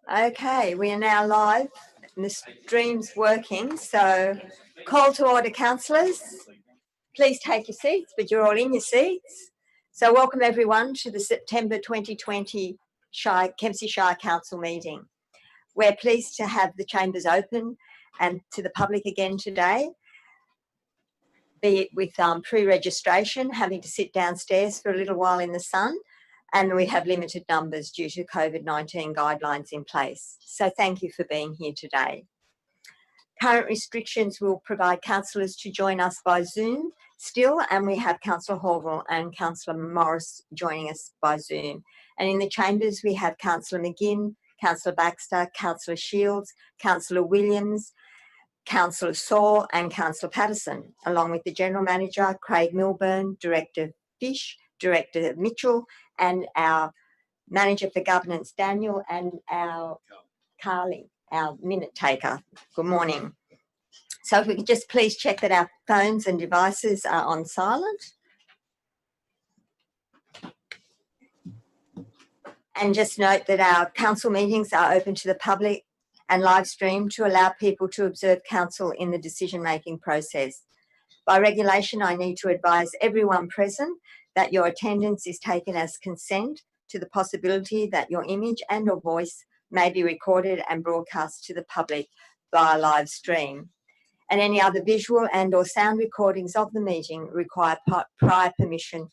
Okay, we are now live and the stream's working. So call to order, councillors. Please take your seats, but you're all in your seats. So welcome everyone to the September 2020 Kempsey Shire Council meeting. We're pleased to have the chambers open and to the public again today, be it with pre-registration, having to sit downstairs for a little while in the sun, and we have limited numbers due to COVID-19 guidelines in place. So thank you for being here today. Current restrictions will provide councillors to join us by Zoom still, and we have Councillor Horville and Councillor Morris joining us by Zoom. And in the chambers, we have Councillor McGinn, Councillor Baxter, Councillor Shields, Councillor Williams, Councillor Saw and Councillor Patterson, along with the General Manager, Craig Milburn, Director Fish, Director Mitchell, and our Manager for Governance, Daniel, and our Carly, our minute taker. Good morning. So if we could just please check that our phones and devices are on silent. And just note that our council meetings are open to the public and live stream to allow people to observe council in the decision-making process. By regulation, I need to advise everyone present that your attendance is taken as consent to the possibility that your image and or voice may be recorded and broadcast to the public via live stream. And any other visual and or sound recordings of the meeting require prior permission,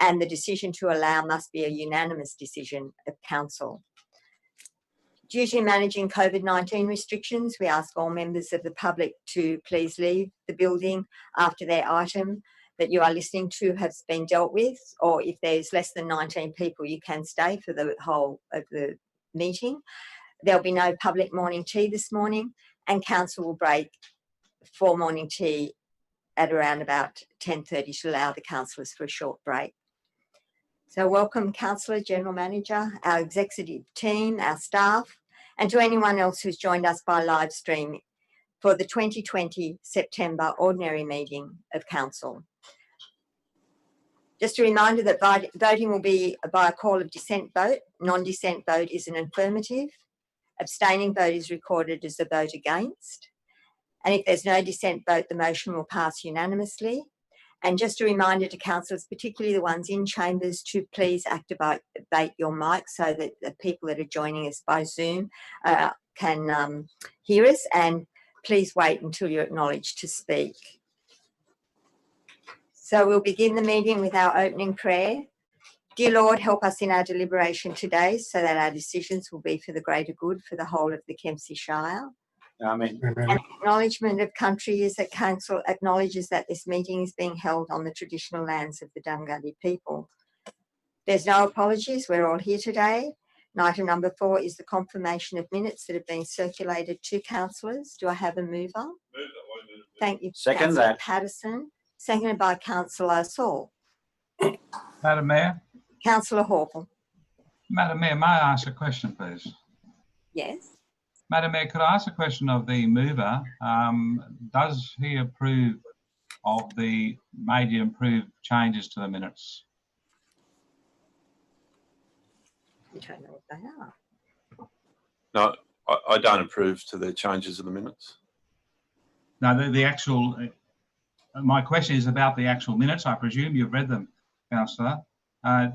and the decision to allow must be a unanimous decision of council. Due to managing COVID-19 restrictions, we ask all members of the public to please leave the building after their item that you are listening to has been dealt with, or if there's less than 19 people, you can stay for the whole of the meeting. There'll be no public morning tea this morning, and council will break for morning tea at around about 10:30 to allow the councillors for a short break. So welcome, Councillor, General Manager, our executive team, our staff, and to anyone else who's joined us by live stream for the 2020 September ordinary meeting of council. Just a reminder that voting will be by a call of dissent vote. Non-dissent vote is an affirmative. Abstaining vote is recorded as a vote against. And if there's no dissent vote, the motion will pass unanimously. And just a reminder to councillors, particularly the ones in chambers, to please activate your mic so that the people that are joining us by Zoom can hear us, and please wait until you're acknowledged to speak. So we'll begin the meeting with our opening prayer. Dear Lord, help us in our deliberation today so that our decisions will be for the greater good for the whole of the Kempsey Shire. Amen. An acknowledgement of country is that council acknowledges that this meeting is being held on the traditional lands of the Dunghutti people. There's no apologies, we're all here today. And item number 4 is the confirmation of minutes that have been circulated to councillors. Do I have a mover? Thank you, Second Councillor that. Patterson. Seconded by Councillor Saul. Madam Mayor. Councillor Horville. Madam Mayor, may I ask a question, please? Yes. Madam Mayor, could I ask a question of the mover? Does he approve of the major improved changes to the minutes? You don't know what they are. No, I don't approve to the changes of the minutes. No, the actual, my question is about the actual minutes. I presume you've read them, Councillor. Do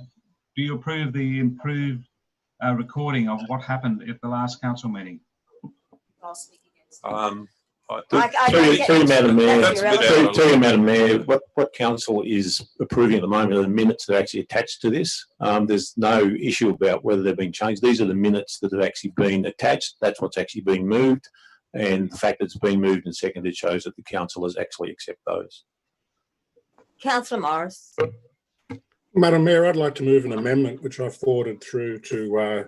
you approve the improved recording of what happened at the last council meeting? Through Madam Mayor, what council is approving at the moment are the minutes that are actually attached to this. There's no issue about whether they've been changed. These are the minutes that have actually been attached. That's what's actually being moved, and the fact that it's been moved and seconded shows that the councillors actually accept those. Councillor Morris. Madam Mayor, I'd like to move an amendment which I've forwarded through to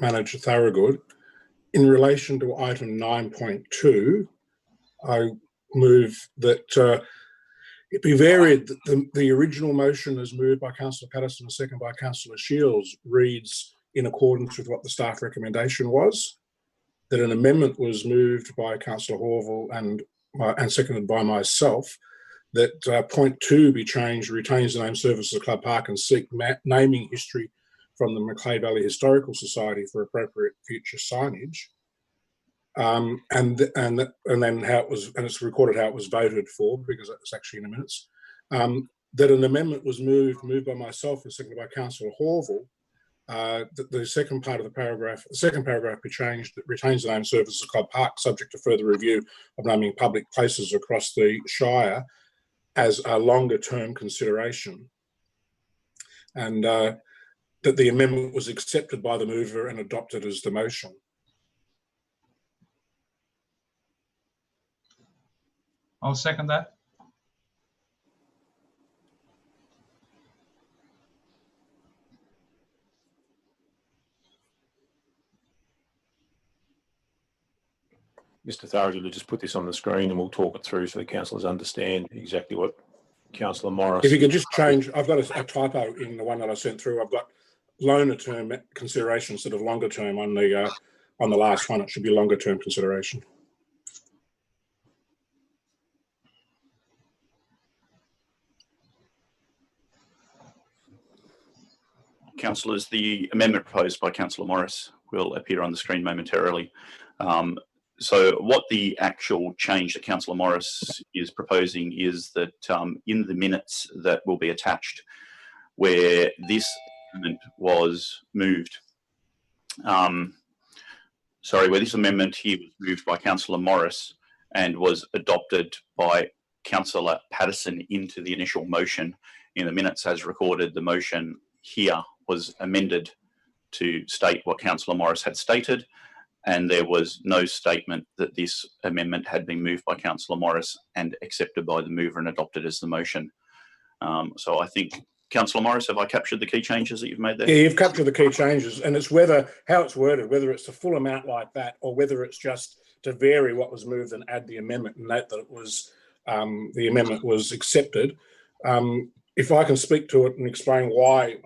Manager Thorogood. In relation to item 9.2, I move that it be varied that the original motion as moved by Councillor Patterson and seconded by Councillor Shields reads in accordance with what the staff recommendation was, that an amendment was moved by Councillor Horville and seconded by myself, that point 2 be changed, retains the name Services Club Park and seek naming history from the Macleay Valley Historical Society for appropriate future signage, and then how it was, and it's recorded how it was voted for, because it's actually in the minutes, that an amendment was moved by myself and seconded by Councillor Horville. The second part of the paragraph, the second paragraph be changed, that retains the name Services Club Park, subject to further review of naming public places across the Shire as a longer term consideration. And that the amendment was accepted by the mover and adopted as the motion. I'll second that. Mr. Thorogood will just put this on the screen and we'll talk it through so the councillors understand exactly what Councillor Morris. If you could just change, I've got a typo in the one that I sent through. I've got longer term consideration instead of longer term on the last one. It should be longer term consideration. Councillors, the amendment proposed by Councillor Morris will appear on the screen momentarily. So what the actual change that Councillor Morris is proposing is that in the minutes that will be attached, where this amendment was moved, where this amendment here was moved by Councillor Morris and was adopted by Councillor Patterson into the initial motion, in the minutes as recorded, the motion here was amended to state what Councillor Morris had stated, and there was no statement that this amendment had been moved by Councillor Morris and accepted by the mover and adopted as the motion. So I think, Councillor Morris, have I captured the key changes that you've made there? Yeah, you've captured the key changes, and it's how it's worded, whether it's a full amount like that or whether it's just to vary what was moved and add the amendment and note that it was the amendment was accepted. If I can speak to it and explain why,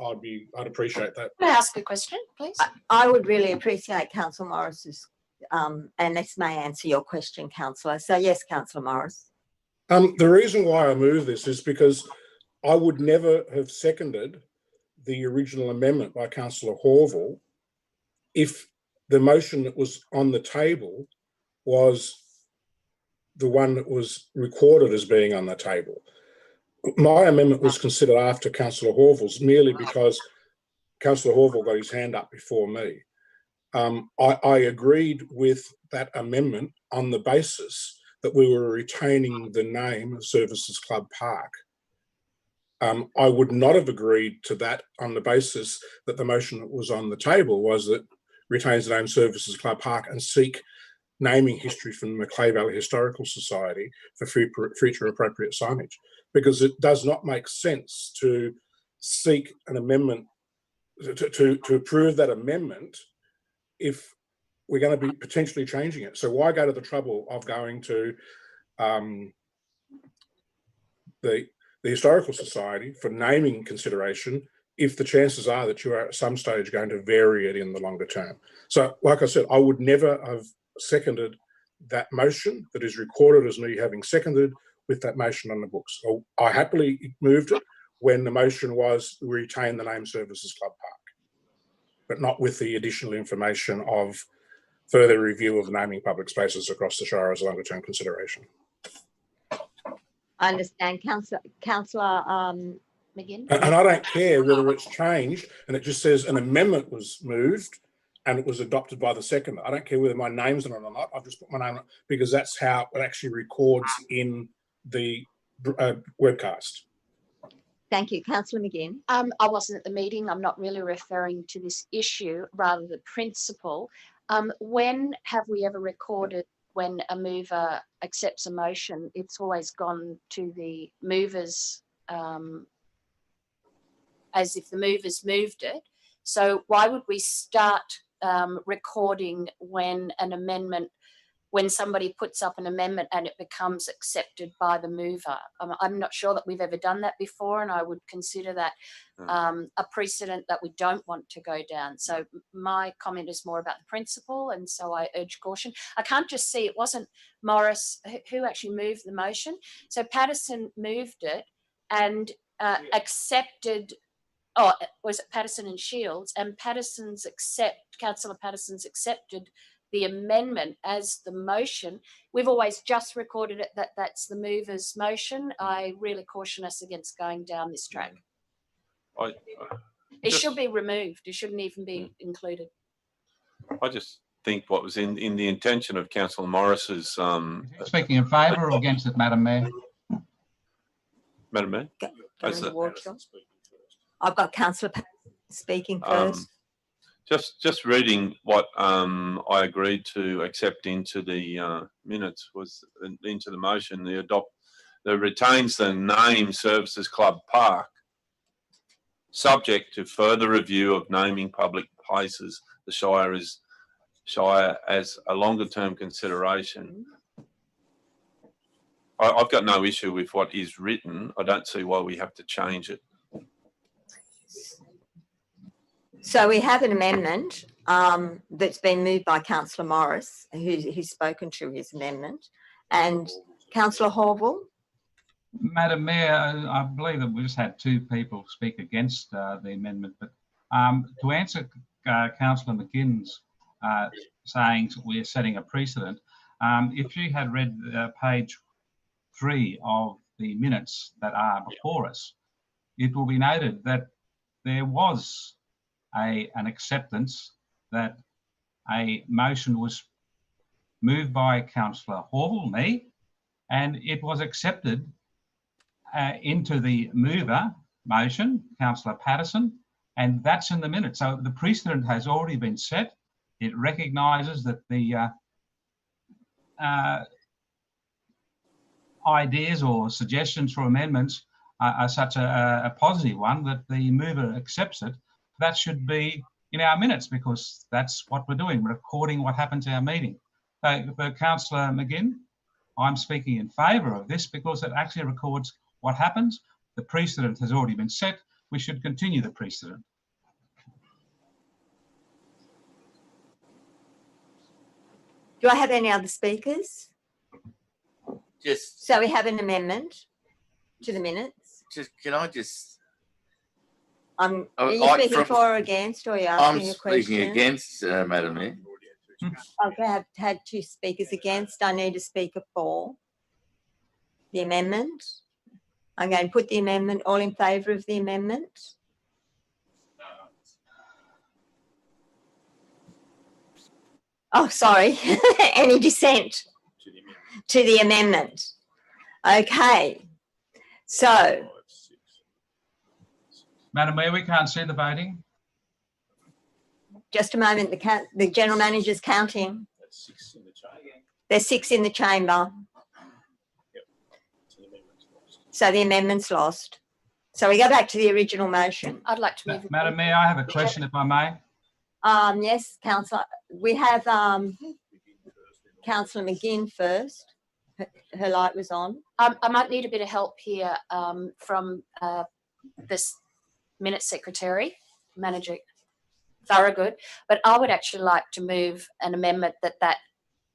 I'd appreciate that. Can I ask a question, please? I would really appreciate Councillor Morris's, and this may answer your question, Councillor. So yes, Councillor Morris. The reason why I move this is because I would never have seconded the original amendment by Councillor Horville if the motion that was on the table was the one that was recorded as being on the table. My amendment was considered after Councillor Horville's merely because Councillor Horville got his hand up before me. I agreed with that amendment on the basis that we were retaining the name of Services Club Park. I would not have agreed to that on the basis that the motion that was on the table was that retains the name Services Club Park and seek naming history from the Macleay Valley Historical Society for future appropriate signage, because it does not make sense to seek an amendment, to approve that amendment if we're going to be potentially changing it. So why go to the trouble of going to the Historical Society for naming consideration if the chances are that you are at some stage going to vary it in the longer term? So like I said, I would never have seconded that motion that is recorded as me having seconded with that motion on the books. So I happily moved it when the motion was retain the name Services Club Park, but not with the additional information of further review of naming public spaces across the Shire as a longer term consideration. I understand, Councillor McGinn. And I don't care whether it's changed and it just says an amendment was moved and it was adopted by the second. I don't care whether my name's on it or not. I've just put my name on it because that's how it actually records in the webcast. Thank you. Councillor McGinn. I wasn't at the meeting. I'm not really referring to this issue, rather the principle. When have we ever recorded when a mover accepts a motion? It's always gone to the movers as if the movers moved it. So why would we start recording when an amendment, when somebody puts up an amendment and it becomes accepted by the mover? I'm not sure that we've ever done that before, and I would consider that a precedent that we don't want to go down. So my comment is more about the principle, and so I urge caution. I can't just see, it wasn't Morris who actually moved the motion. So Patterson moved it and accepted was it Patterson and Shields? And Councillor Patterson's accepted the amendment as the motion. We've always just recorded it that that's the mover's motion. I really caution us against going down this track. It should be removed. It shouldn't even be included. I just think what was in the intention of Councillor Morris's Speaking in favour or against it, Madam Mayor? Madam Mayor? I've got Councillor speaking first. Just reading what I agreed to accept into the minutes was into the motion. The retains the name Services Club Park, subject to further review of naming public places. The Shire as a longer term consideration. I've got no issue with what is written. I don't see why we have to change it. So we have an amendment that's been moved by Councillor Morris, who's spoken to his amendment, and Councillor Horville. Madam Mayor, I believe that we just had 2 people speak against the amendment, but to answer Councillor McGinn's saying we're setting a precedent, if you had read page 3 of the minutes that are before us, it will be noted that there was an acceptance that a motion was moved by Councillor Horville, me, and it was accepted into the mover motion, Councillor Patterson, and that's in the minutes. So the precedent has already been set. It recognises that the ideas or suggestions for amendments are such a positive one that the mover accepts it. That should be in our minutes because that's what we're doing, recording what happens at our meeting. For Councillor McGinn, I'm speaking in favour of this because it actually records what happens. The precedent has already been set. We should continue the precedent. Do I have any other speakers? Just, So we have an amendment to the minutes. can I just? Are Oh, you I- speaking from- for or against, or are you I'm asking a question? speaking against, Madam Mayor. I've had 2 speakers against. I need a speaker for the amendment. I'm going to put the amendment. All in favour of the amendment? Oh, sorry. Any dissent to the amendment? Okay. So, Madam Mayor, we can't see the voting. just a moment. The General Manager's counting. There's 6 in the chamber. So the amendment's lost. So we go back to the original motion. I'd like to move. Madam Mayor, I have a question if I may. Yes, Councillor. We have Councillor McGinn first. Her light was on. I might need a bit of help here from this minute secretary, Manager Thorogood, but I would actually like to move an amendment that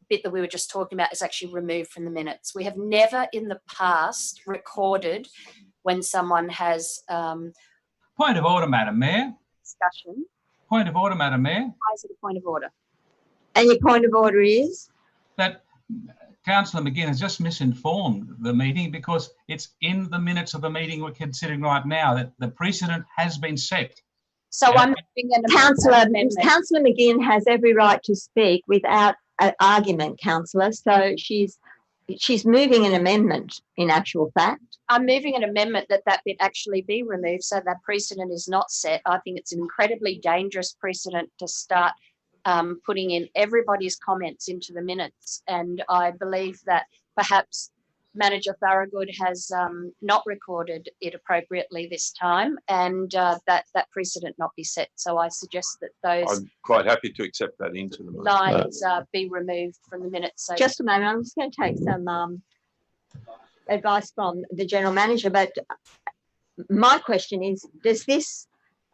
bit that we were just talking about is actually removed from the minutes. We have never in the past recorded when someone has Point of order, Madam Mayor. discussion. Point of order, Madam Mayor. Why is it a point of order? And your point of order is? That Councillor McGinn has just misinformed the meeting because it's in the minutes of the meeting we're considering right now that the precedent has been set. So I'm moving an Councillor amendment. McGinn has every right to speak without an argument, Councillor. So she's moving an amendment in actual fact. I'm moving an amendment that bit actually be removed so that precedent is not set. I think it's an incredibly dangerous precedent to start putting in everybody's comments into the minutes. And I believe that perhaps Manager Thorogood has not recorded it appropriately this time and that precedent not be set. So I suggest that those I'm quite happy to accept that into the minutes. lines be removed from the minutes. So Just a moment. I'm just going to take some advice from the General Manager. But my question is, does this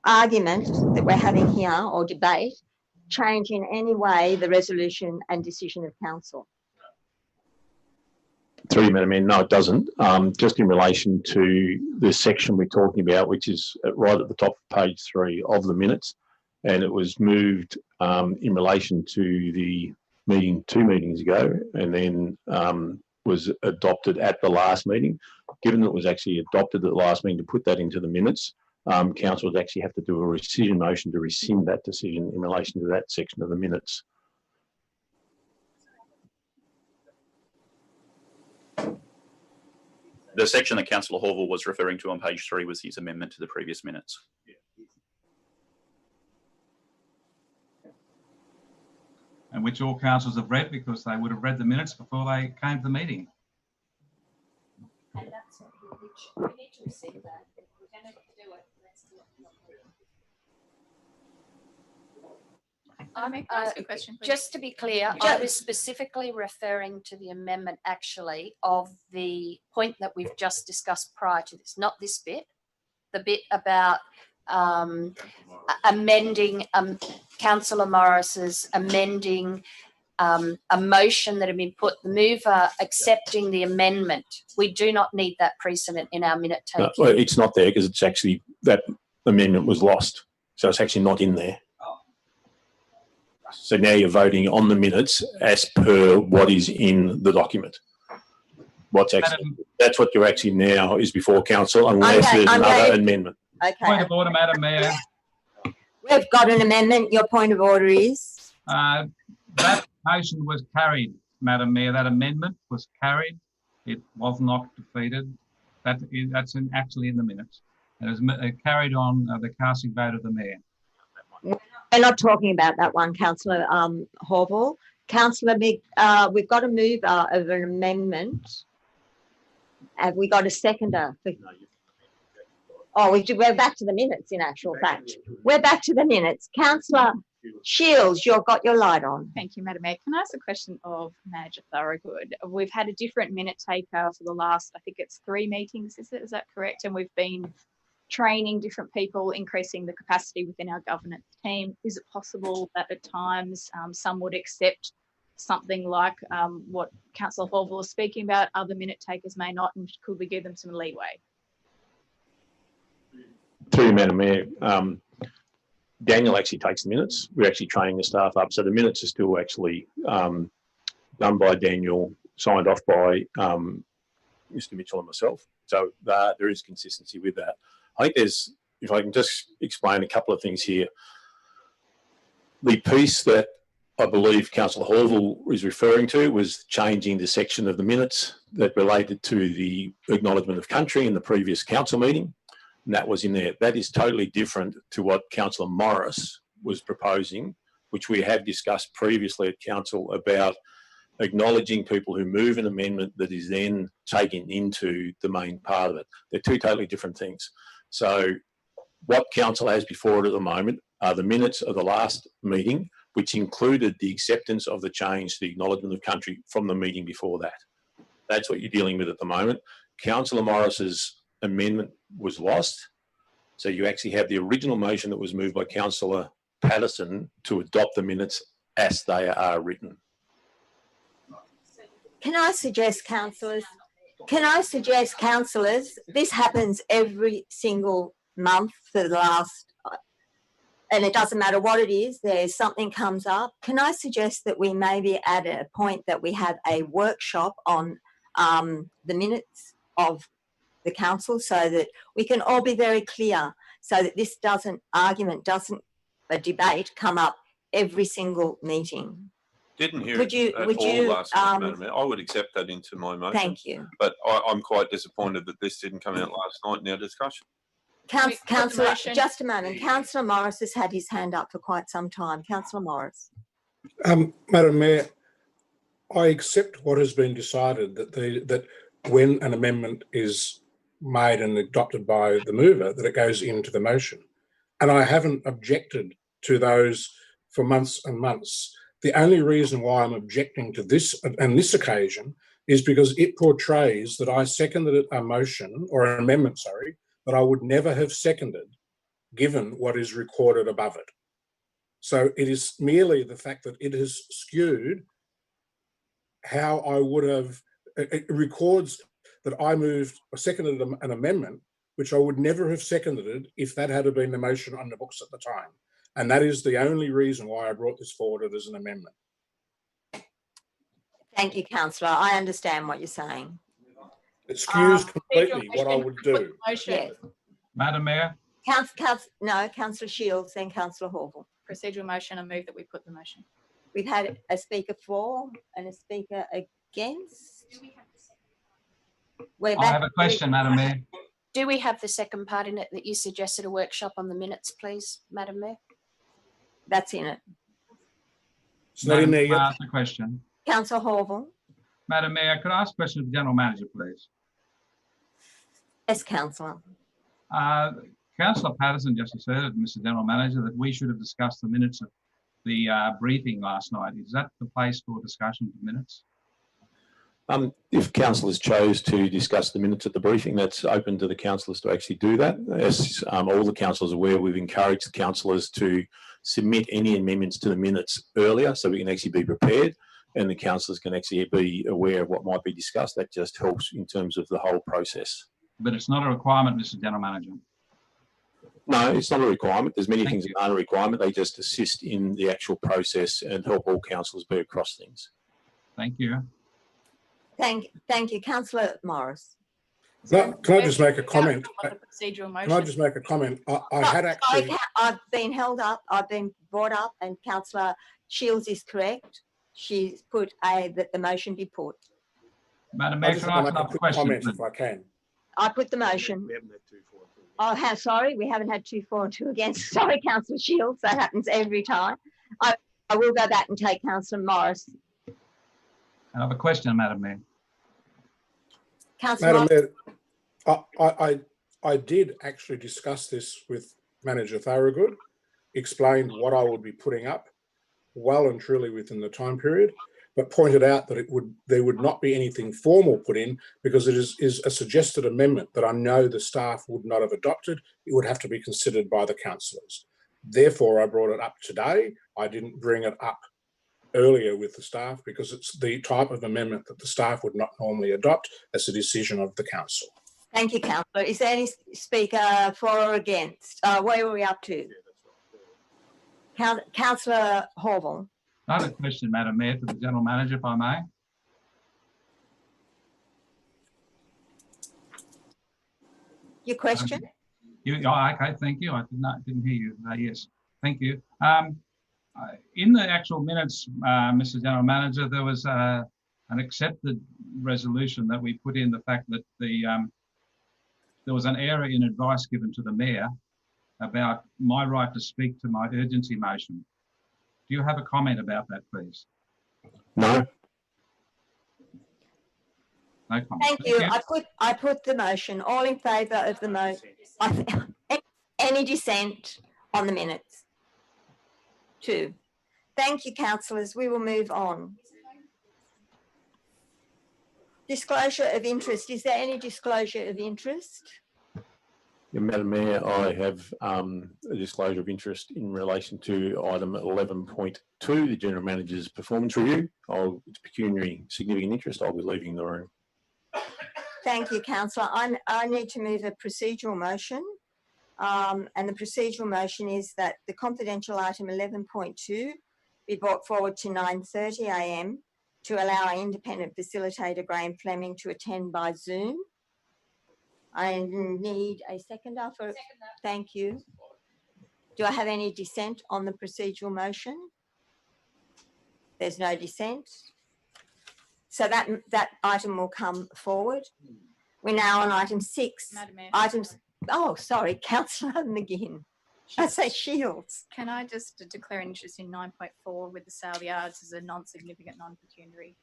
argument that we're having here or debate change in any way the resolution and decision of Council? Through you, Madam Mayor, no, it doesn't. Just in relation to the section we're talking about, which is right at the top of page 3 of the minutes, and it was moved in relation to the meeting 2 meetings ago, and then was adopted at the last meeting. Given that it was actually adopted at the last meeting, to put that into the minutes, council would actually have to do a rescission motion to rescind that decision in relation to that section of the minutes. The section that Councillor Horville was referring to on page 3 was his amendment to the previous minutes. And which all councillors have read, because they would have read the minutes before they came to the meeting. And that's what we need to receive that. If we're going to do it, let's do it. Ask a question, please. Just to be clear, I was specifically referring to the amendment actually of the point that we've just discussed prior to this, not this bit, the bit about amending Councillor Morris's amending a motion that had been put, the mover accepting the amendment. We do not need that precedent in our minute taking. Well, it's not there because it's actually, that amendment was lost. So it's actually not in there. So now you're voting on the minutes as per what is in the document. What's actually, that's what you're actually now is before council, unless there's another amendment. Okay. Point of order, Madam Mayor. We've got an amendment. Your point of order is? That motion was carried, Madam Mayor. That amendment was carried. It was not defeated. That's actually in the minutes. It was carried on the casting vote of the mayor. We're not talking about that one, Councillor Horville. Councillor Big, we've got a mover of an amendment. Have we got a seconder? Oh, we're back to the minutes, in actual fact. We're back to the minutes. Councillor Shields, you've got your light on. Thank you, Madam Mayor. Can I ask a question of Manager Thorogood? We've had a different minute taker for the last, I think it's 3 meetings, is that correct? And we've been training different people, increasing the capacity within our governance team. Is it possible that at times some would accept something like what Councillor Horville is speaking about, other minute takers may not, and could we give them some leeway? Through you, Madam Mayor, Daniel actually takes the minutes. We're actually training the staff up. So the minutes are still actually done by Daniel, signed off by Mr. Mitchell and myself. So there is consistency with that. I think there's, if I can just explain a couple of things here. The piece that I believe Councillor Horville is referring to was changing the section of the minutes that related to the acknowledgement of country in the previous council meeting. And that was in there. That is totally different to what Councillor Morris was proposing, which we have discussed previously at council about acknowledging people who move an amendment that is then taken into the main part of it. They're 2 totally different things. So what council has before it at the moment are the minutes of the last meeting, which included the acceptance of the change to the acknowledgement of country from the meeting before that. That's what you're dealing with at the moment. Councillor Morris's amendment was lost. So you actually have the original motion that was moved by Councillor Patterson to adopt the minutes as they are written. Can I suggest, councillors, this happens every single month for the last, and it doesn't matter what it is, there's something comes up. Can I suggest that we maybe add a point that we have a workshop on the minutes of the council so that we can all be very clear, so that this a debate come up every single meeting. Didn't hear Would you last night, Madam Mayor. I would accept that into my motion. Thank you. But I'm quite disappointed that this didn't come out last night in our discussion. Councillor, just a moment. Councillor Morris has had his hand up for quite some time. Councillor Morris. Madam Mayor, I accept what has been decided, that when an amendment is made and adopted by the mover, that it goes into the motion. And I haven't objected to those for months and months. The only reason why I'm objecting to this and this occasion is because it portrays that I seconded a motion or an amendment, sorry, that I would never have seconded given what is recorded above it. So it is merely the fact that it has skewed how I would have it records that I moved or seconded an amendment, which I would never have seconded if that had been the motion on the books at the time. And that is the only reason why I brought this forward as an amendment. Thank you, councillor. I understand what you're saying. It skews completely what I would do. Yes. Madam Mayor, Councillor Shields, then Councillor Horval. Procedural motion, I move that we put the motion. We've had a speaker for and a speaker against. I have a question, Madam Mayor. Do we have the second part in it that you suggested a workshop on the minutes, please, Madam Mayor? That's in it. It's not in there yet. Ask the question. Councillor Horval. Madam Mayor, could I ask a question of the General Manager, please? Yes, councillor. Councillor Patterson just asserted, Mr. General Manager, that we should have discussed the minutes of the briefing last night. Is that the place for discussion of minutes? If councillors chose to discuss the minutes at the briefing, that's open to the councillors to actually do that. As all the councillors are aware, we've encouraged the councillors to submit any amendments to the minutes earlier so we can actually be prepared and the councillors can actually be aware of what might be discussed. That just helps in terms of the whole process. But it's not a requirement, Mr. General Manager. No, it's not a requirement. There's many things that aren't a requirement. They just assist in the actual process and help all councillors be across things. Thank you. Thank you, Councillor Morris. Can I just make a comment? Procedural motion. Can I just make a comment? I had actually... I've been held up. I've been brought up and Councillor Shields is correct. She's put that the motion be put. Madam Mayor, can I ask another question? Comment if I can. I put the motion. We haven't had 2 for 2. Oh, sorry, we haven't had 2 for and 2 against. Sorry, Councillor Shields. That happens every time. I will go back and take Councillor Morris. I have a question, Madam Mayor. Councillor Madam Mayor, I did actually discuss this with Manager Thorogood, explained what I would be putting up well and truly within the time period, but pointed out that there would not be anything formal put in because it is a suggested amendment that I know the staff would not have adopted. It would have to be considered by the councillors. Therefore, I brought it up today. I didn't bring it up earlier with the staff because it's the type of amendment that the staff would not normally adopt as a decision of the council. Thank you, councillor. Is there any speaker for or against? Where are we up to? Councillor Horval. I have a question, Madam Mayor, to the General Manager, if I may. Your question? Okay, thank you. I didn't hear you. Yes, thank you. In the actual minutes, Mr. General Manager, there was an accepted resolution that we put in the fact that there was an error in advice given to the Mayor about my right to speak to my urgency motion. Do you have a comment about that, please? No. No comment. Thank you. I put the motion. All in favour of the motion? Any dissent on the minutes? 2. Thank you, councillors. We will move on. Disclosure of interest. Is there any disclosure of interest? Yeah, Madam Mayor, I have a disclosure of interest in relation to item 11.2, the General Manager's performance review. It's pecuniary significant interest. I'll be leaving the room. Thank you, councillor. I need to move a procedural motion. And the procedural motion is that the confidential item 11.2 be brought forward to 9:30 a.m. to allow our independent facilitator, Graham Fleming, to attend by Zoom. I need a seconder for... Thank you. Do I have any dissent on the procedural motion? There's no dissent. So that item will come forward. We're now on item 6. Madam Mayor. Oh, sorry, Councillor McGinn. I say Shields. Can I just declare an interest in 9.4 with the SALEYARDS as a non-significant, non-pecuniary?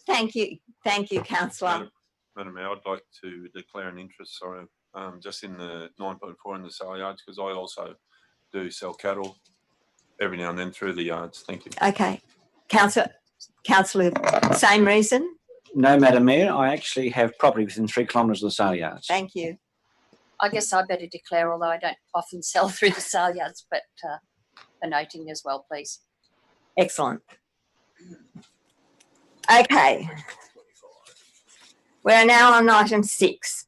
Thank you, Councillor. Madam Mayor, I'd like to declare an interest, sorry, just in the 9.4 in the SALEYARDS, because I also do sell cattle every now and then through the yards. Thank you. Okay. Councillor, same reason? No, Madam Mayor, I actually have property within 3 kilometres of the SALEYARDS. Thank you. I guess I better declare, although I don't often sell through the SALEYARDS, but for noting as well, please. Excellent. Okay. We are now on item 6,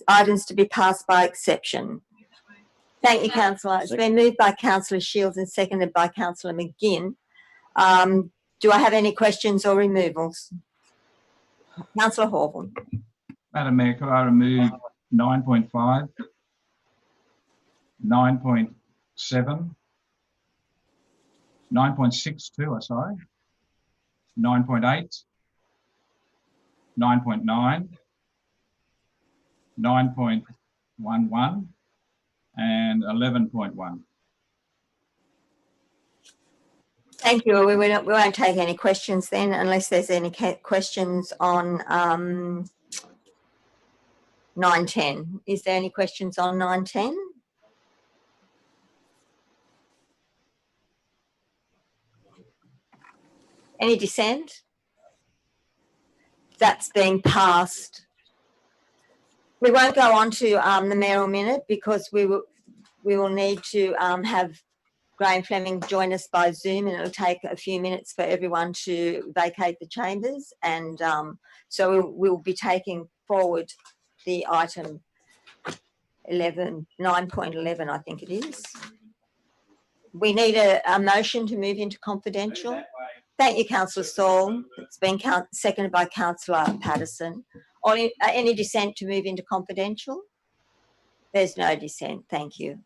items to be passed by exception. Thank you, Councillor. It's been moved by Councillor Shields and seconded by Councillor McGinn. Do I have any questions or removals? Councillor Hawthorne. Madam Mayor, could I remove 9.5, 9.7, 9.62, sorry, 9.8, 9.9, 9.11 and 11.1. Thank you. We won't take any questions then unless there's any questions on 9.10. Is there any questions on 9.10? Any dissent? That's being passed. We won't go on to the mayoral minute because we will need to have Graham Fleming join us by Zoom, and it'll take a few minutes for everyone to vacate the chambers. And so we'll be taking forward the item 9.11, I think it is. We need a motion to move into confidential. Thank you, Councillor Saul. It's been seconded by Councillor Patterson. Any dissent to move into confidential? There's no dissent. Thank you.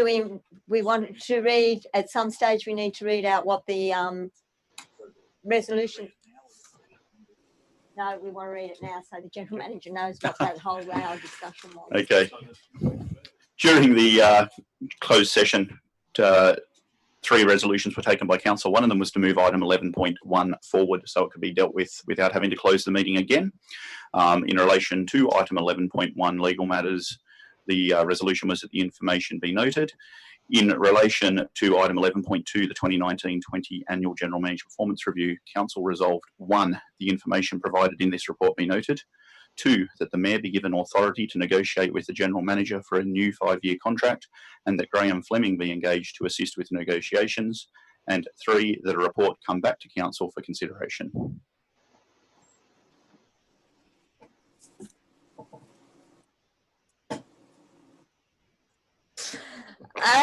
we want to read, at some stage we need to read out what the resolution. No, we want to read it now so the general manager knows what that whole round discussion was. Okay. During the closed session, 3 resolutions were taken by council. One of them was to move item 11.1 forward so it could be dealt with without having to close the meeting again. In relation to item 11.1 legal matters, the resolution was that the information be noted. In relation to item 11.2, the 2019-20 Annual General Manager Performance Review, Council resolved 1, the information provided in this report be noted. 2, that the Mayor be given authority to negotiate with the General Manager for a new 5-year contract and that Graham Fleming be engaged to assist with negotiations. And 3, that a report come back to Council for consideration.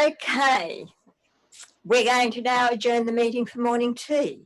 Okay, we're going to now adjourn the meeting for morning tea.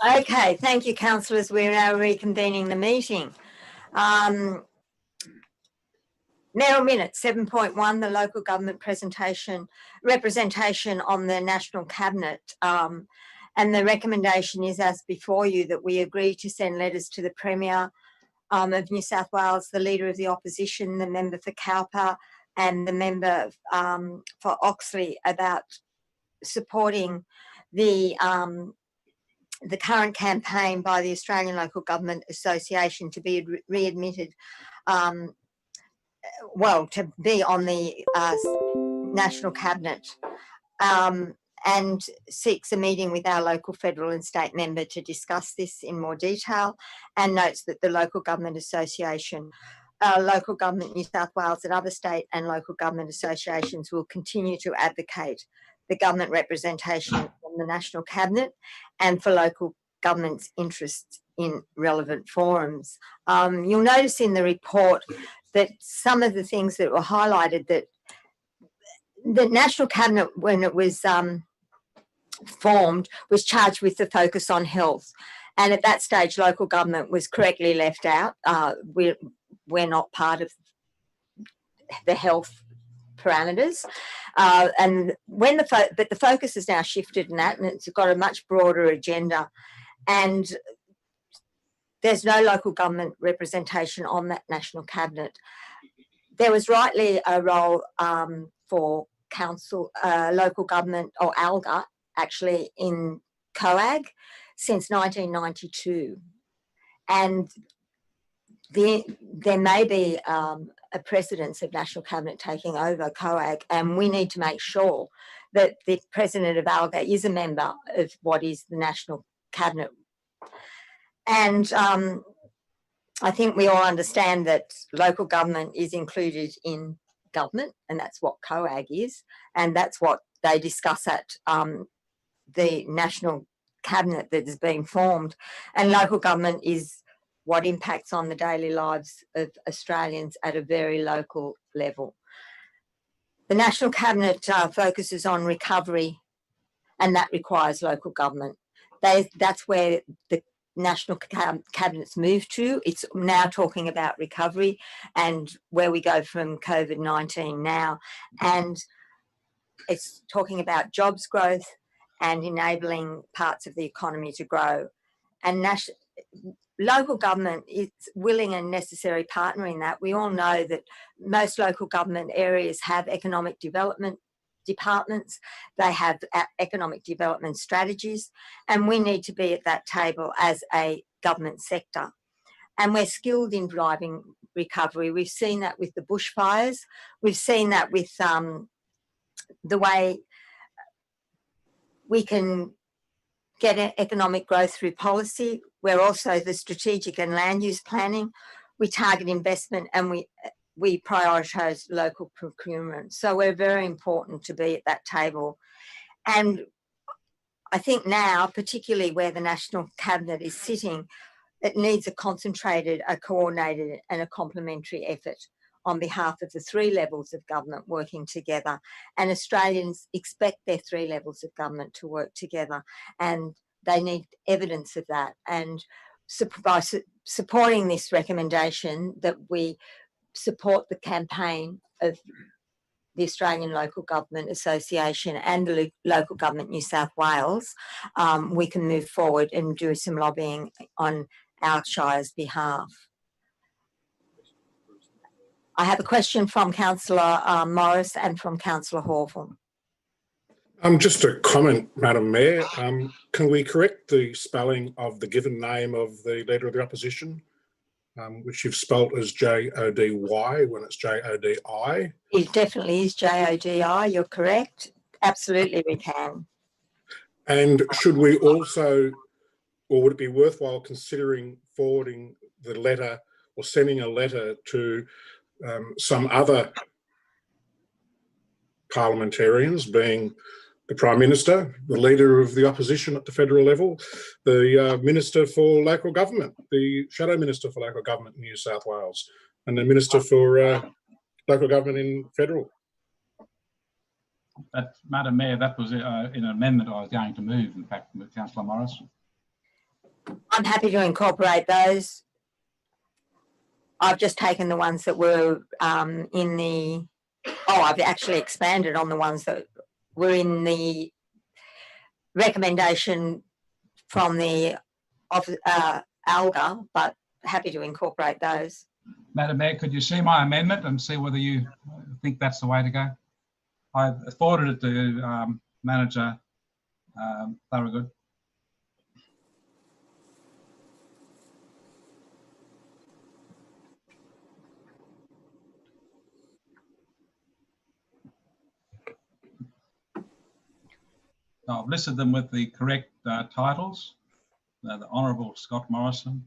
Okay, thank you, councillors. We're now reconvening the meeting. Mayoral minutes 7.1, the local government representation on the National Cabinet. And the recommendation is as before you that we agree to send letters to the Premier of New South Wales, the Leader of the Opposition, the member for Cowper and the member for Oxley about supporting the current campaign by the Australian Local Government Association to be readmitted, to be on the National Cabinet, and seeks a meeting with our local federal and state member to discuss this in more detail, and notes that the Local Government Association, Local Government New South Wales and other state and local government associations will continue to advocate the government representation from the National Cabinet and for local government's interests in relevant forums. You'll notice in the report that some of the things that were highlighted, that the National Cabinet, when it was formed, was charged with the focus on health. And at that stage, local government was correctly left out. We're not part of the health parameters. And when but the focus has now shifted in that, and it's got a much broader agenda. And there's no local government representation on that National Cabinet. There was rightly a role for local government, or ALGA, actually, in COAG since 1992. And there may be a precedence of National Cabinet taking over COAG, and we need to make sure that the President of ALGA is a member of what is the National Cabinet. And I think we all understand that local government is included in government, and that's what COAG is, and that's what they discuss at the National Cabinet that has been formed. And local government is what impacts on the daily lives of Australians at a very local level. The National Cabinet focuses on recovery, and that requires local government. That's where the National Cabinet's moved to. It's now talking about recovery and where we go from COVID-19 now. And it's talking about jobs growth and enabling parts of the economy to grow. And local government is willing and necessary partner in that. We all know that most local government areas have economic development departments, they have economic development strategies, and we need to be at that table as a government sector. And we're skilled in driving recovery. We've seen that with the bushfires. We've seen that with the way we can get economic growth through policy. We're also the strategic and land use planning. We target investment, and we prioritise local procurement. So we're very important to be at that table. And I think now, particularly where the National Cabinet is sitting, it needs a concentrated, a coordinated and a complementary effort on behalf of the three levels of government working together. And Australians expect their three levels of government to work together, and they need evidence of that. And by supporting this recommendation, that we support the campaign of the Australian Local Government Association and the Local Government New South Wales, we can move forward and do some lobbying on our Shire's behalf. I have a question from Councillor Morris and from Councillor Hawthorne. Just a comment, Madam Mayor. Can we correct the spelling of the given name of the Leader of the Opposition, which you've spelt as J-O-D-Y when it's J-O-D-I? It definitely is J-O-D-I, you're correct. Absolutely we can. And should we also, or would it be worthwhile considering forwarding the letter or sending a letter to some other parliamentarians, being the Prime Minister, the Leader of the Opposition at the federal level, the Minister for Local Government, the Shadow Minister for Local Government in New South Wales, and the Minister for Local Government in federal? Madam Mayor, that was in an amendment I was going to move, in fact, with Councillor Morris. I'm happy to incorporate those. I've just taken the ones that were in the, I've actually expanded on the ones that were in the recommendation from the ALGA, but happy to incorporate those. Madam Mayor, could you see my amendment and see whether you think that's the way to go? I forwarded it to Manager Thorogood. I've listed them with the correct titles. The Honourable Scott Morrison,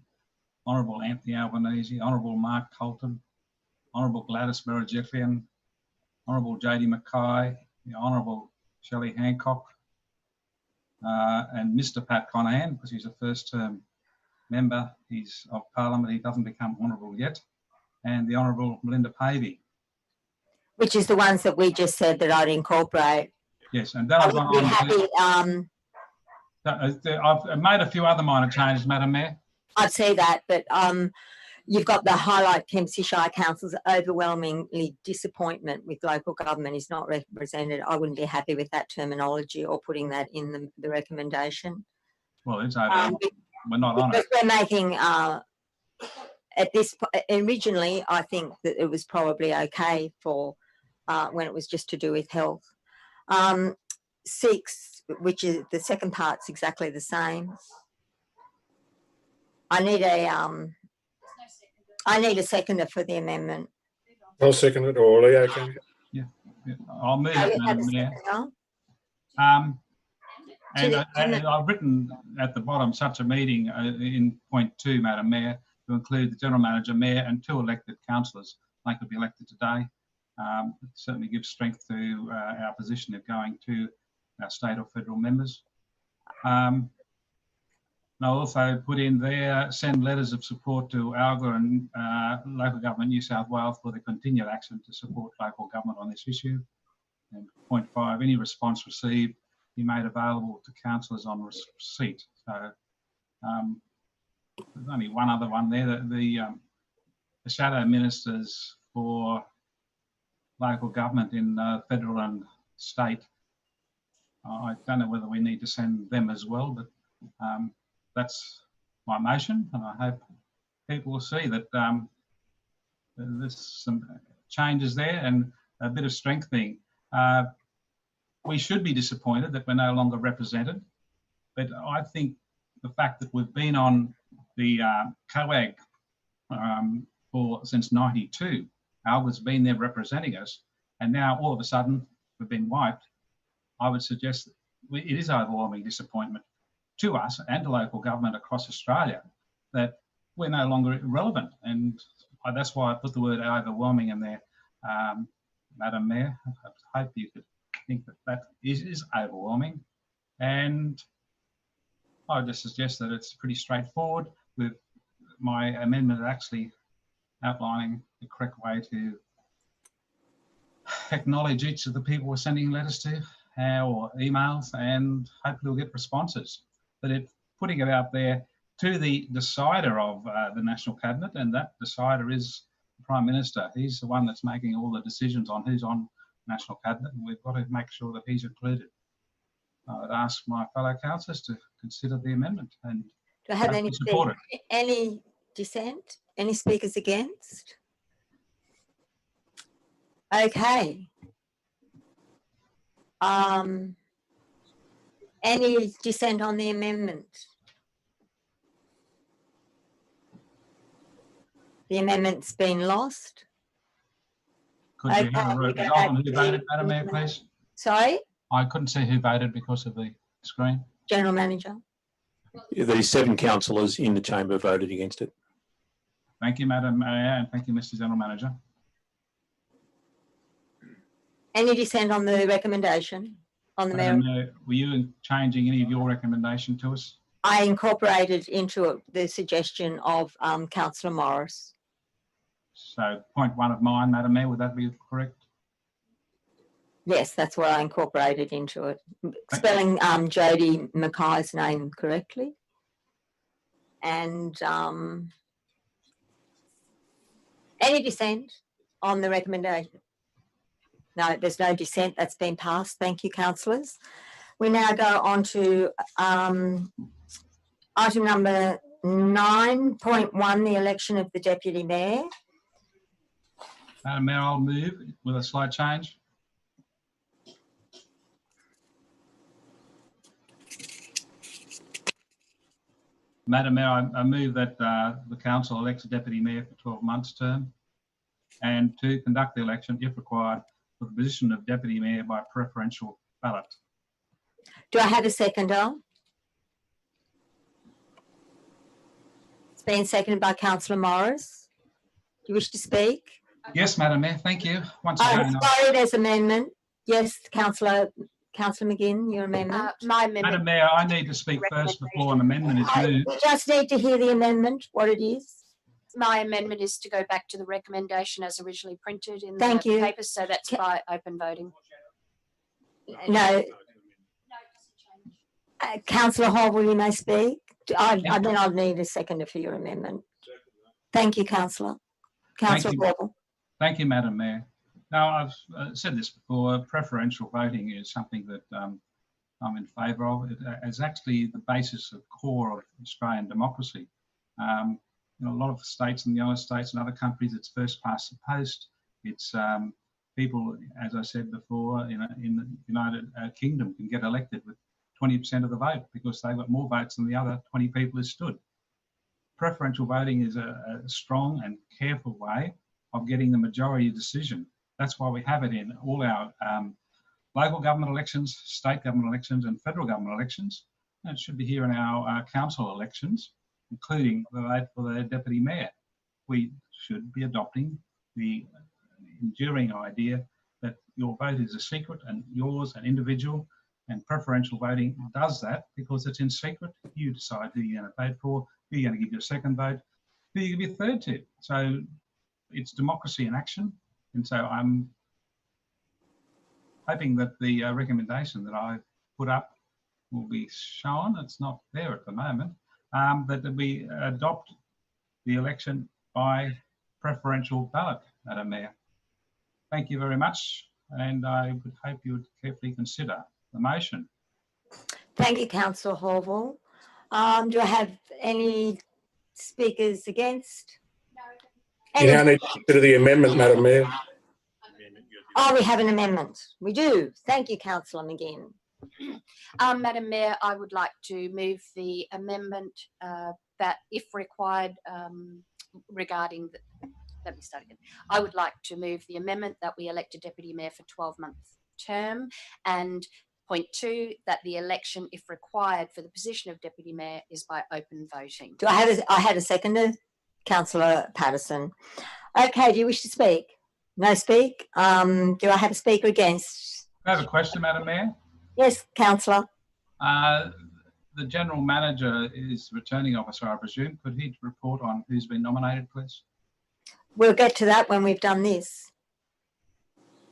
Honourable Anthony Albanese, Honourable Mark Colton, Honourable Gladys Berejiklian, Honourable J.D. Mackay, the Honourable Shelley Hancock, and Mr. Pat Conahan, because he's a first-term member of Parliament. He doesn't become Honourable yet. And the Honourable Melinda Pavey. Which is the ones that we just said that I'd incorporate. Yes, and then I've gone on. I've made a few other minor changes, Madam Mayor. I'd say that, but you've got the highlight Kempsey Shire Council's overwhelmingly disappointment with local government is not represented. I wouldn't be happy with that terminology or putting that in the recommendation. Well, it's over. We're not on it. We're making, at this, originally, I think that it was probably okay for when it was just to do with health. 6, which is the second part's exactly the same. I need a seconder for the amendment. I'll second it, or Leo can. Yeah. I'll move it, Madam Mayor. And I've written at the bottom such a meeting in point 2, Madam Mayor, to include the General Manager, Mayor and 2 elected councillors. They could be elected today. It certainly gives strength to our position of going to our state or federal members. And I'll also put in there, send letters of support to ALGA and Local Government New South Wales for the continued action to support local government on this issue. And point 5, any response received be made available to councillors on receipt. So there's only one other one there, the shadow ministers for local government in federal and state. I don't know whether we need to send them as well, but that's my motion, and I hope people will see that there's some changes there and a bit of strengthening. We should be disappointed that we're no longer represented, but I think the fact that we've been on the COAG since '92, ALGA's been there representing us, and now all of a sudden we've been wiped. I would suggest that it is overwhelming disappointment to us and to local government across Australia that we're no longer relevant, and that's why I put the word overwhelming in there, Madam Mayor. I hope you could think that is overwhelming, and I would just suggest that it's pretty straightforward, with my amendment actually outlining the correct way to acknowledge each of the people we're sending letters to or emails, and hopefully we'll get responses. But putting it out there to the decider of the National Cabinet, and that decider is the Prime Minister. He's the one that's making all the decisions on who's on National Cabinet, and we've got to make sure that he's included. I would ask my fellow councillors to consider the amendment and do I have support it. Any dissent? Any speakers against? Okay. Any dissent on the amendment? The amendment's been lost. Could we have a result on who voted, Madam Mayor, please? Sorry? I couldn't see who voted because of the screen. General Manager. The 7 councillors in the chamber voted against it. Thank you, Madam Mayor, and thank you, Mr. General Manager. Any dissent on the recommendation on the Madam mayor? Mayor, were you changing any of your recommendation to us? I incorporated into it the suggestion of Councillor Morris. So point 1 of mine, Madam Mayor, would that be correct? Yes, that's what I incorporated into it. Spelling Jody Mackay's name correctly. And any dissent on the recommendation? No, there's no dissent. That's been passed. Thank you, councillors. We now go on to item number 9.1, the election of the Deputy Mayor. Madam Mayor, I'll move with a slight change. Madam Mayor, I move that the council elects a Deputy Mayor for 12 months term and to conduct the election, if required, for the position of Deputy Mayor by preferential ballot. Do I have a seconder? It's been seconded by Councillor Morris. Do you wish to speak? Yes, Madam Mayor, thank you. Once Oh, again, sorry, there's amendment. Yes, Councillor McGinn, your amendment. My amendment. Madam Mayor, I need to speak first before an amendment is moved. We just need to hear the amendment, what it is. My amendment is to go back to the recommendation as originally printed in Thank the you. papers, so that's by open voting. No. Councillor Hall, you may speak. I then I'll need a seconder for your amendment. Thank you, Councillor. Councillor Hall. Thank you, Madam Mayor. Now, I've said this before, preferential voting is something that I'm in favour of. It's actually the basis of core of Australian democracy. In a lot of states in the United States and other countries, it's first past the post. It's people, as I said before, in the United Kingdom can get elected with 20% of the vote because they've got more votes than the other 20 people who stood. Preferential voting is a strong and careful way of getting the majority decision. That's why we have it in all our local government elections, state government elections and federal government elections. And it should be here in our council elections, including the vote for the Deputy Mayor. We should be adopting the enduring idea that your vote is a secret and yours an individual, and preferential voting does that because it's in secret. You decide who you're going to vote for, who you're going to give your second vote, who you give your third to. So it's democracy in action. And so I'm hoping that the recommendation that I put up will be shown. It's not there at the moment. That we adopt the election by preferential ballot, Madam Mayor. Thank you very much, and I would hope you would carefully consider the motion. Thank you, Councillor Horval. Do I have any speakers against? You now need to consider the amendment, Madam Mayor. Oh, we have an amendment. We do. Thank you, Councillor McGinn. Madam Mayor, I would like to move the amendment that, if required, regarding the, let me start again. I would like to move the amendment that we elect a Deputy Mayor for 12-month term, and point 2, that the election, if required, for the position of Deputy Mayor is by open voting. Do I have I had a seconder, Councillor Patterson. Okay, do you wish to speak? No speak. Do I have a speaker against? I have a question, Madam Mayor. Yes, Councillor. The General Manager is returning officer, I presume. Could he report on who's been nominated, please? We'll get to that when we've done this,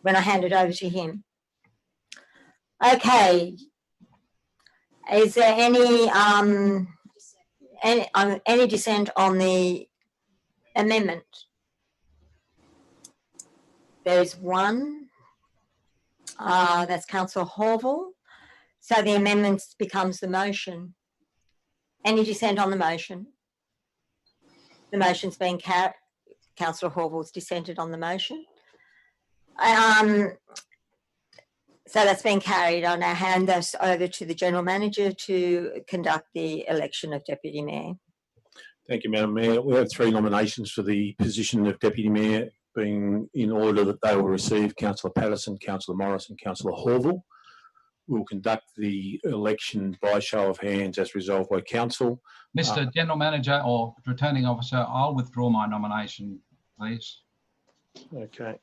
when I hand it over to him. Okay. Is there any dissent on the amendment? There's one. That's Councillor Horval. So the amendment becomes the motion. Any dissent on the motion? The motion's been carried. Councillor Horval's dissented on the motion. So that's been carried. I'll now hand this over to the General Manager to conduct the election of Deputy Mayor. Thank you, Madam Mayor. We have 3 nominations for the position of Deputy Mayor, being in order that they will receive Councillor Patterson, Councillor Morris and Councillor Horval. We'll conduct the election by show of hands as resolved by Council. Mr. General Manager or Returning Officer, I'll withdraw my nomination, please. Okay.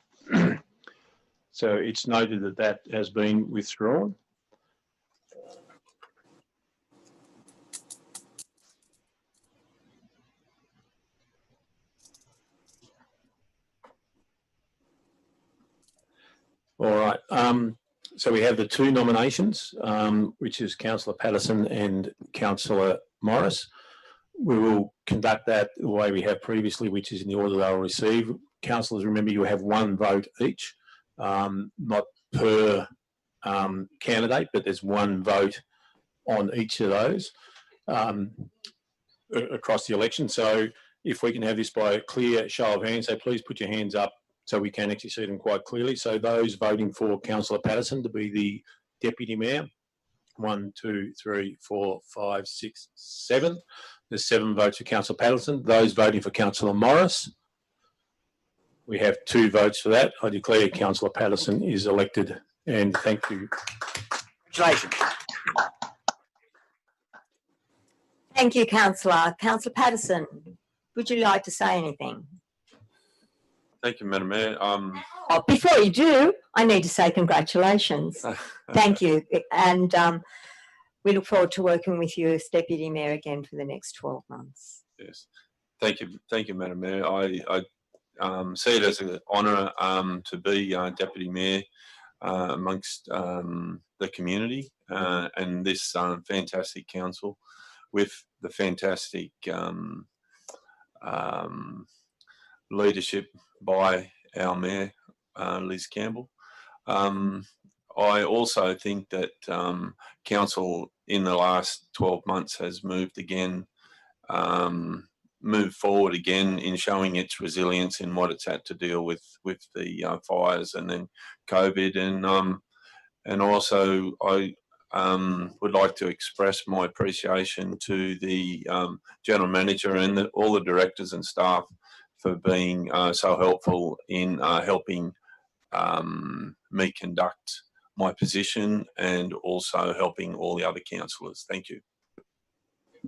So it's noted that that has been withdrawn. All right. So we have the 2 nominations, which is Councillor Patterson and Councillor Morris. we will conduct that the way we have previously, which is in the order they'll receive. Councillors, remember you have one vote each, not per candidate, but there's one vote on each of those across the election. So if we can have this by a clear show of hands, so please put your hands up so we can actually see them quite clearly. So those voting for Councillor Patterson to be the Deputy Mayor, 1, 2, 3, 4, 5, 6, 7. There's 7 votes for Councillor Patterson. Those voting for Councillor Morris, we have 2 votes for that. I declare Councillor Patterson is elected, and thank you. Congratulations. Thank you, Councillor. Councillor Patterson, would you like to say anything? Thank you, Madam Mayor. Oh, before you do, I need to say congratulations. Thank you. And we look forward to working with you as Deputy Mayor again for the next 12 months. Yes. Thank you, Madam Mayor. I see it as an honour to be Deputy Mayor amongst the community and this fantastic council with the fantastic leadership by our Mayor, Liz Campbell. I also think that council in the last 12 months has moved forward again in showing its resilience in what it's had to deal with the fires and then COVID, and also I would like to express my appreciation to the General Manager and all the directors and staff for being so helpful in helping me conduct my position and also helping all the other councillors. Thank you.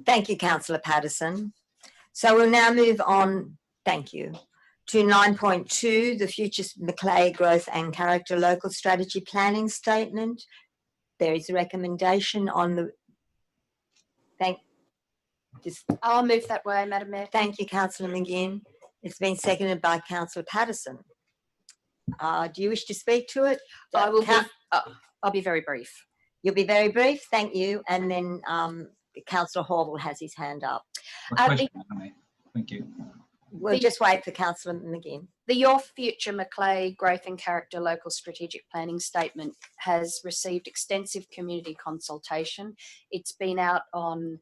Thank you, Councillor Patterson. So we'll now move on, thank you, to 9.2, the future MACLEAY Growth and Character Local Strategy Planning Statement. There is a recommendation on the, I'll move that way, Madam Mayor. Thank you, Councillor McGinn. It's been seconded by Councillor Patterson. Do you wish to speak to it? I will. I'll be very brief. You'll be very brief, thank you. And then Councillor Horval has his hand up. Thank you. We'll just wait for Councillor McGinn. The Your Future MACLEAY Growth and Character Local Strategic Planning Statement has received extensive community consultation. It's been out on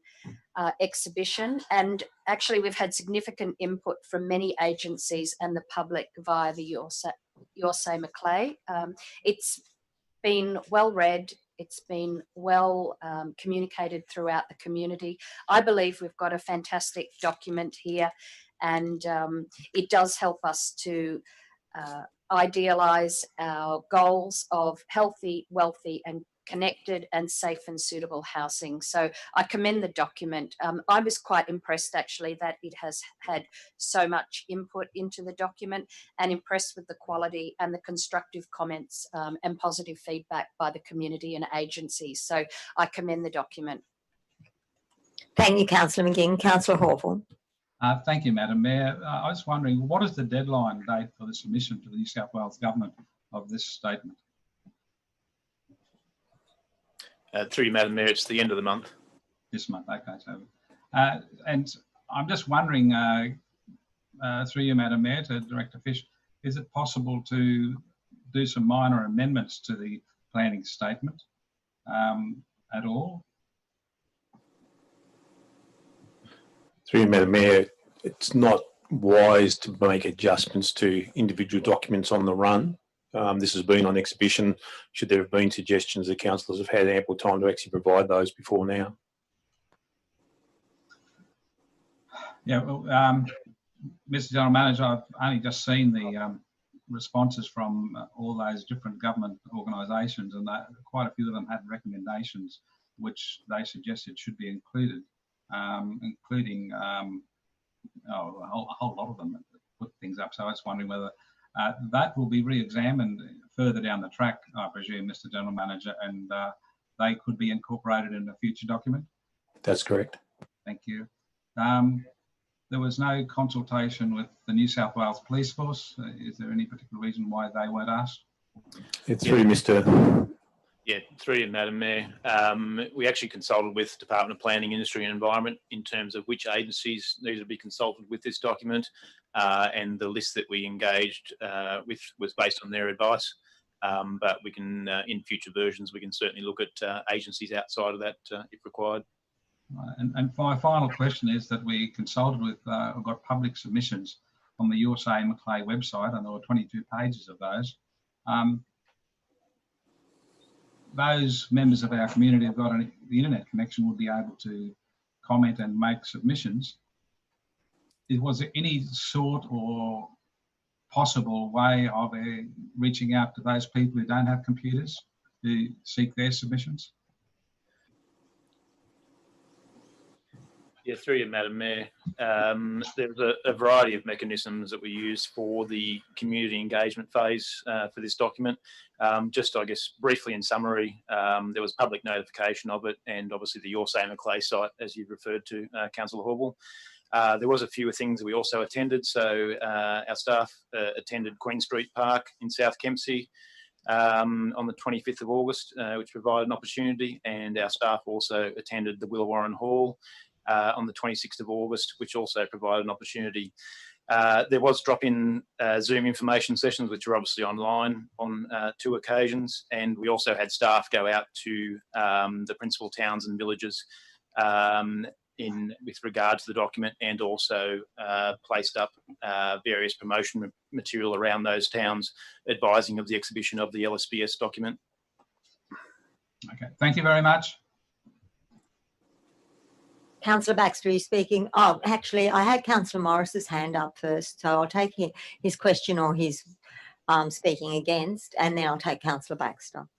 exhibition, and actually we've had significant input from many agencies and the public via the Your Say MACLEAY. It's been well read. It's been well communicated throughout the community. I believe we've got a fantastic document here, and it does help us to idealise our goals of healthy, wealthy and connected and safe and suitable housing. So I commend the document. I was quite impressed actually that it has had so much input into the document, and impressed with the quality and the constructive comments and positive feedback by the community and agencies. So I commend the document. Thank you, Councillor McGinn. Councillor Horval. Thank you, Madam Mayor. I was wondering, what is the deadline date for the submission to the New South Wales Government of this statement? Through you, Madam Mayor, it's the end of the month. This month, okay. So, and I'm just wondering, through you, Madam Mayor, to Director Fish, is it possible to do some minor amendments to the planning statement at all? Through you, Madam Mayor, it's not wise to make adjustments to individual documents on the run. This has been on exhibition. Should there have been suggestions, the councillors have had ample time to actually provide those before now. Yeah, well, Mr. General Manager, I've only just seen the responses from all those different government organisations, and quite a few of them had recommendations which they suggested should be included, including a whole lot of them put things up. So I was wondering whether that will be re-examined further down the track, I presume, Mr. General Manager, and they could be incorporated in a future document? That's correct. Thank you. There was no consultation with the New South Wales Police Force. Is there any particular reason why they weren't asked? It's through Mr. Yeah, through you, Madam Mayor. We actually consulted with Department of Planning, Industry and Environment in terms of which agencies needed to be consulted with this document, and the list that we engaged with was based on their advice. But we can, in future versions, we can certainly look at agencies outside of that if required. And my final question is that we consulted with, we've got public submissions on the USA MACLEAY website, and there were 22 pages of those. Those members of our community who've got the internet connection would be able to comment and make submissions. Was there any sort or possible way of reaching out to those people who don't have computers to seek their submissions? Yeah, through you, Madam Mayor. There's a variety of mechanisms that we use for the community engagement phase for this document. Just, I guess, briefly in summary, there was public notification of it, and obviously the Your Say MACLEAY site, as you've referred to, Councillor Horville. There was a few things that we also attended. So our staff attended Queen Street Park in South Kempsey on the 25th of August, which provided an opportunity, and our staff also attended the Willawarren Hall on the 26th of August, which also provided an opportunity. There was drop-in Zoom information sessions, which are obviously online on 2 occasions, and we also had staff go out to the principal towns and villages with regard to the document, and also placed up various promotion material around those towns, advising of the exhibition of the LSPS document. Okay, thank you very much. Councillor Baxter, are you speaking? Oh, actually, I had Councillor Morris's hand up first, so I'll take his question or his speaking against, and then I'll take Councillor Baxter.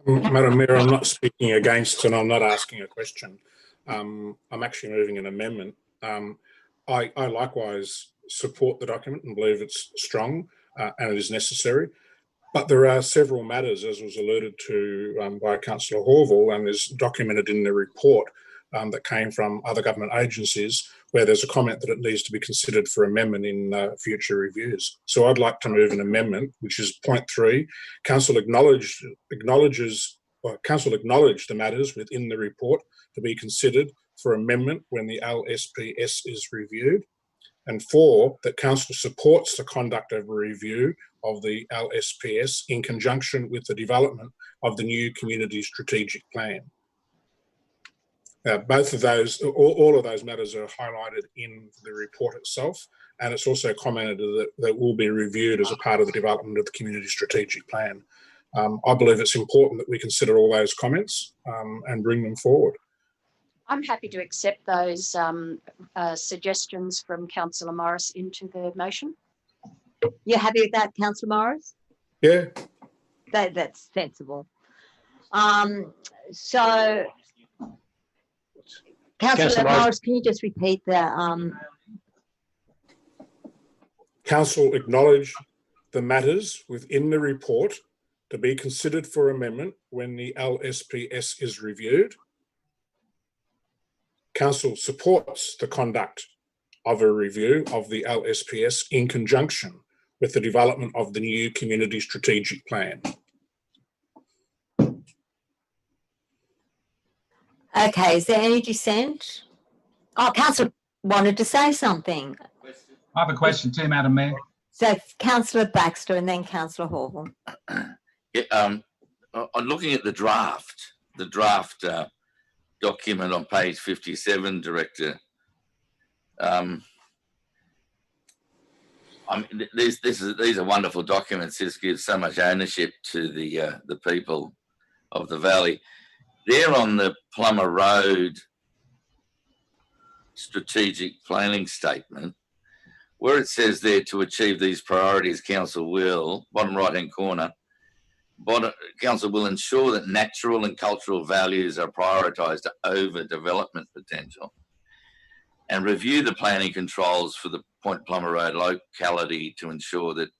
Madam Mayor, I'm not speaking against and I'm not asking a question. I'm actually moving an amendment. I likewise support the document and believe it's strong and it is necessary. But there are several matters, as was alluded to by Councillor Horville, and is documented in the report that came from other government agencies, where there's a comment that it needs to be considered for amendment in future reviews. So I'd like to move an amendment, which is point 3. Council acknowledged the matters within the report to be considered for amendment when the LSPS is reviewed. And 4, that Council supports the conduct of a review of the LSPS in conjunction with the development of the new community strategic plan. Both of those, all of those matters are highlighted in the report itself, and it's also commented that will be reviewed as a part of the development of the community strategic plan. I believe it's important that we consider all those comments and bring them forward. I'm happy to accept those suggestions from Councillor Morris into the motion. You're happy with that, Councillor Morris? Yeah. That's sensible. So, Councillor Morris, can you just repeat the... Council acknowledge the matters within the report to be considered for amendment when the LSPS is reviewed. Council supports the conduct of a review of the LSPS in conjunction with the development of the new community strategic plan. Okay, is there any dissent? Oh, Councillor wanted to say something. I have a question too, Madam Mayor. So Councillor Baxter and then Councillor Horville. Yeah, I'm looking at the draft document on page 57, Director. These are wonderful documents. This gives so much ownership to the people of the valley. There on the Plummer Road strategic planning statement, where it says there to achieve these priorities, Council will, bottom right-hand corner, Council will ensure that natural and cultural values are prioritised over development potential, and review the planning controls for the Point Plummer Road locality to ensure that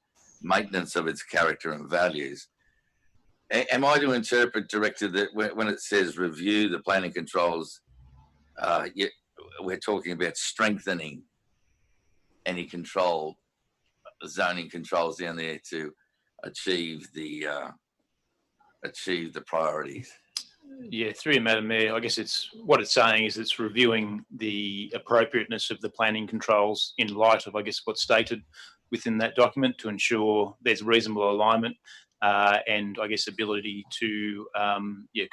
maintenance of its character and values. Am I to interpret, Director, that when it says review the planning controls, we're talking about strengthening any control, zoning controls down there to achieve the achieve the priorities? Yeah, through you, Madam Mayor, I guess what it's saying is it's reviewing the appropriateness of the planning controls in light of, I guess, what's stated within that document to ensure there's reasonable alignment and, I guess, ability to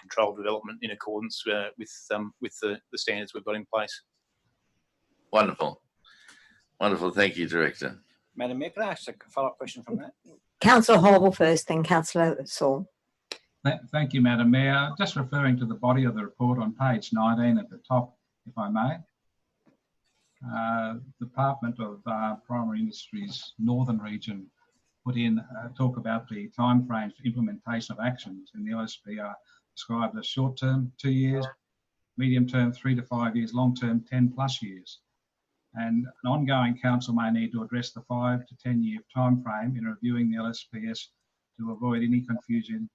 control development in accordance with the standards we've got in place. Wonderful. Wonderful. Thank you, Director. Madam Mayor, can I ask a follow-up question from that? Councillor Hall first, then Councillor Saul. Thank you, Madam Mayor. Just referring to the body of the report on page 19 at the top, if I may. Department of Primary Industries Northern Region put in talk about the timeframes for implementation of actions in the LSP are described as short-term 2 years, medium-term 3 to 5 years, long-term 10+ years. And an ongoing council may need to address the 5 to 10 year timeframe in reviewing the LSPS to avoid any confusion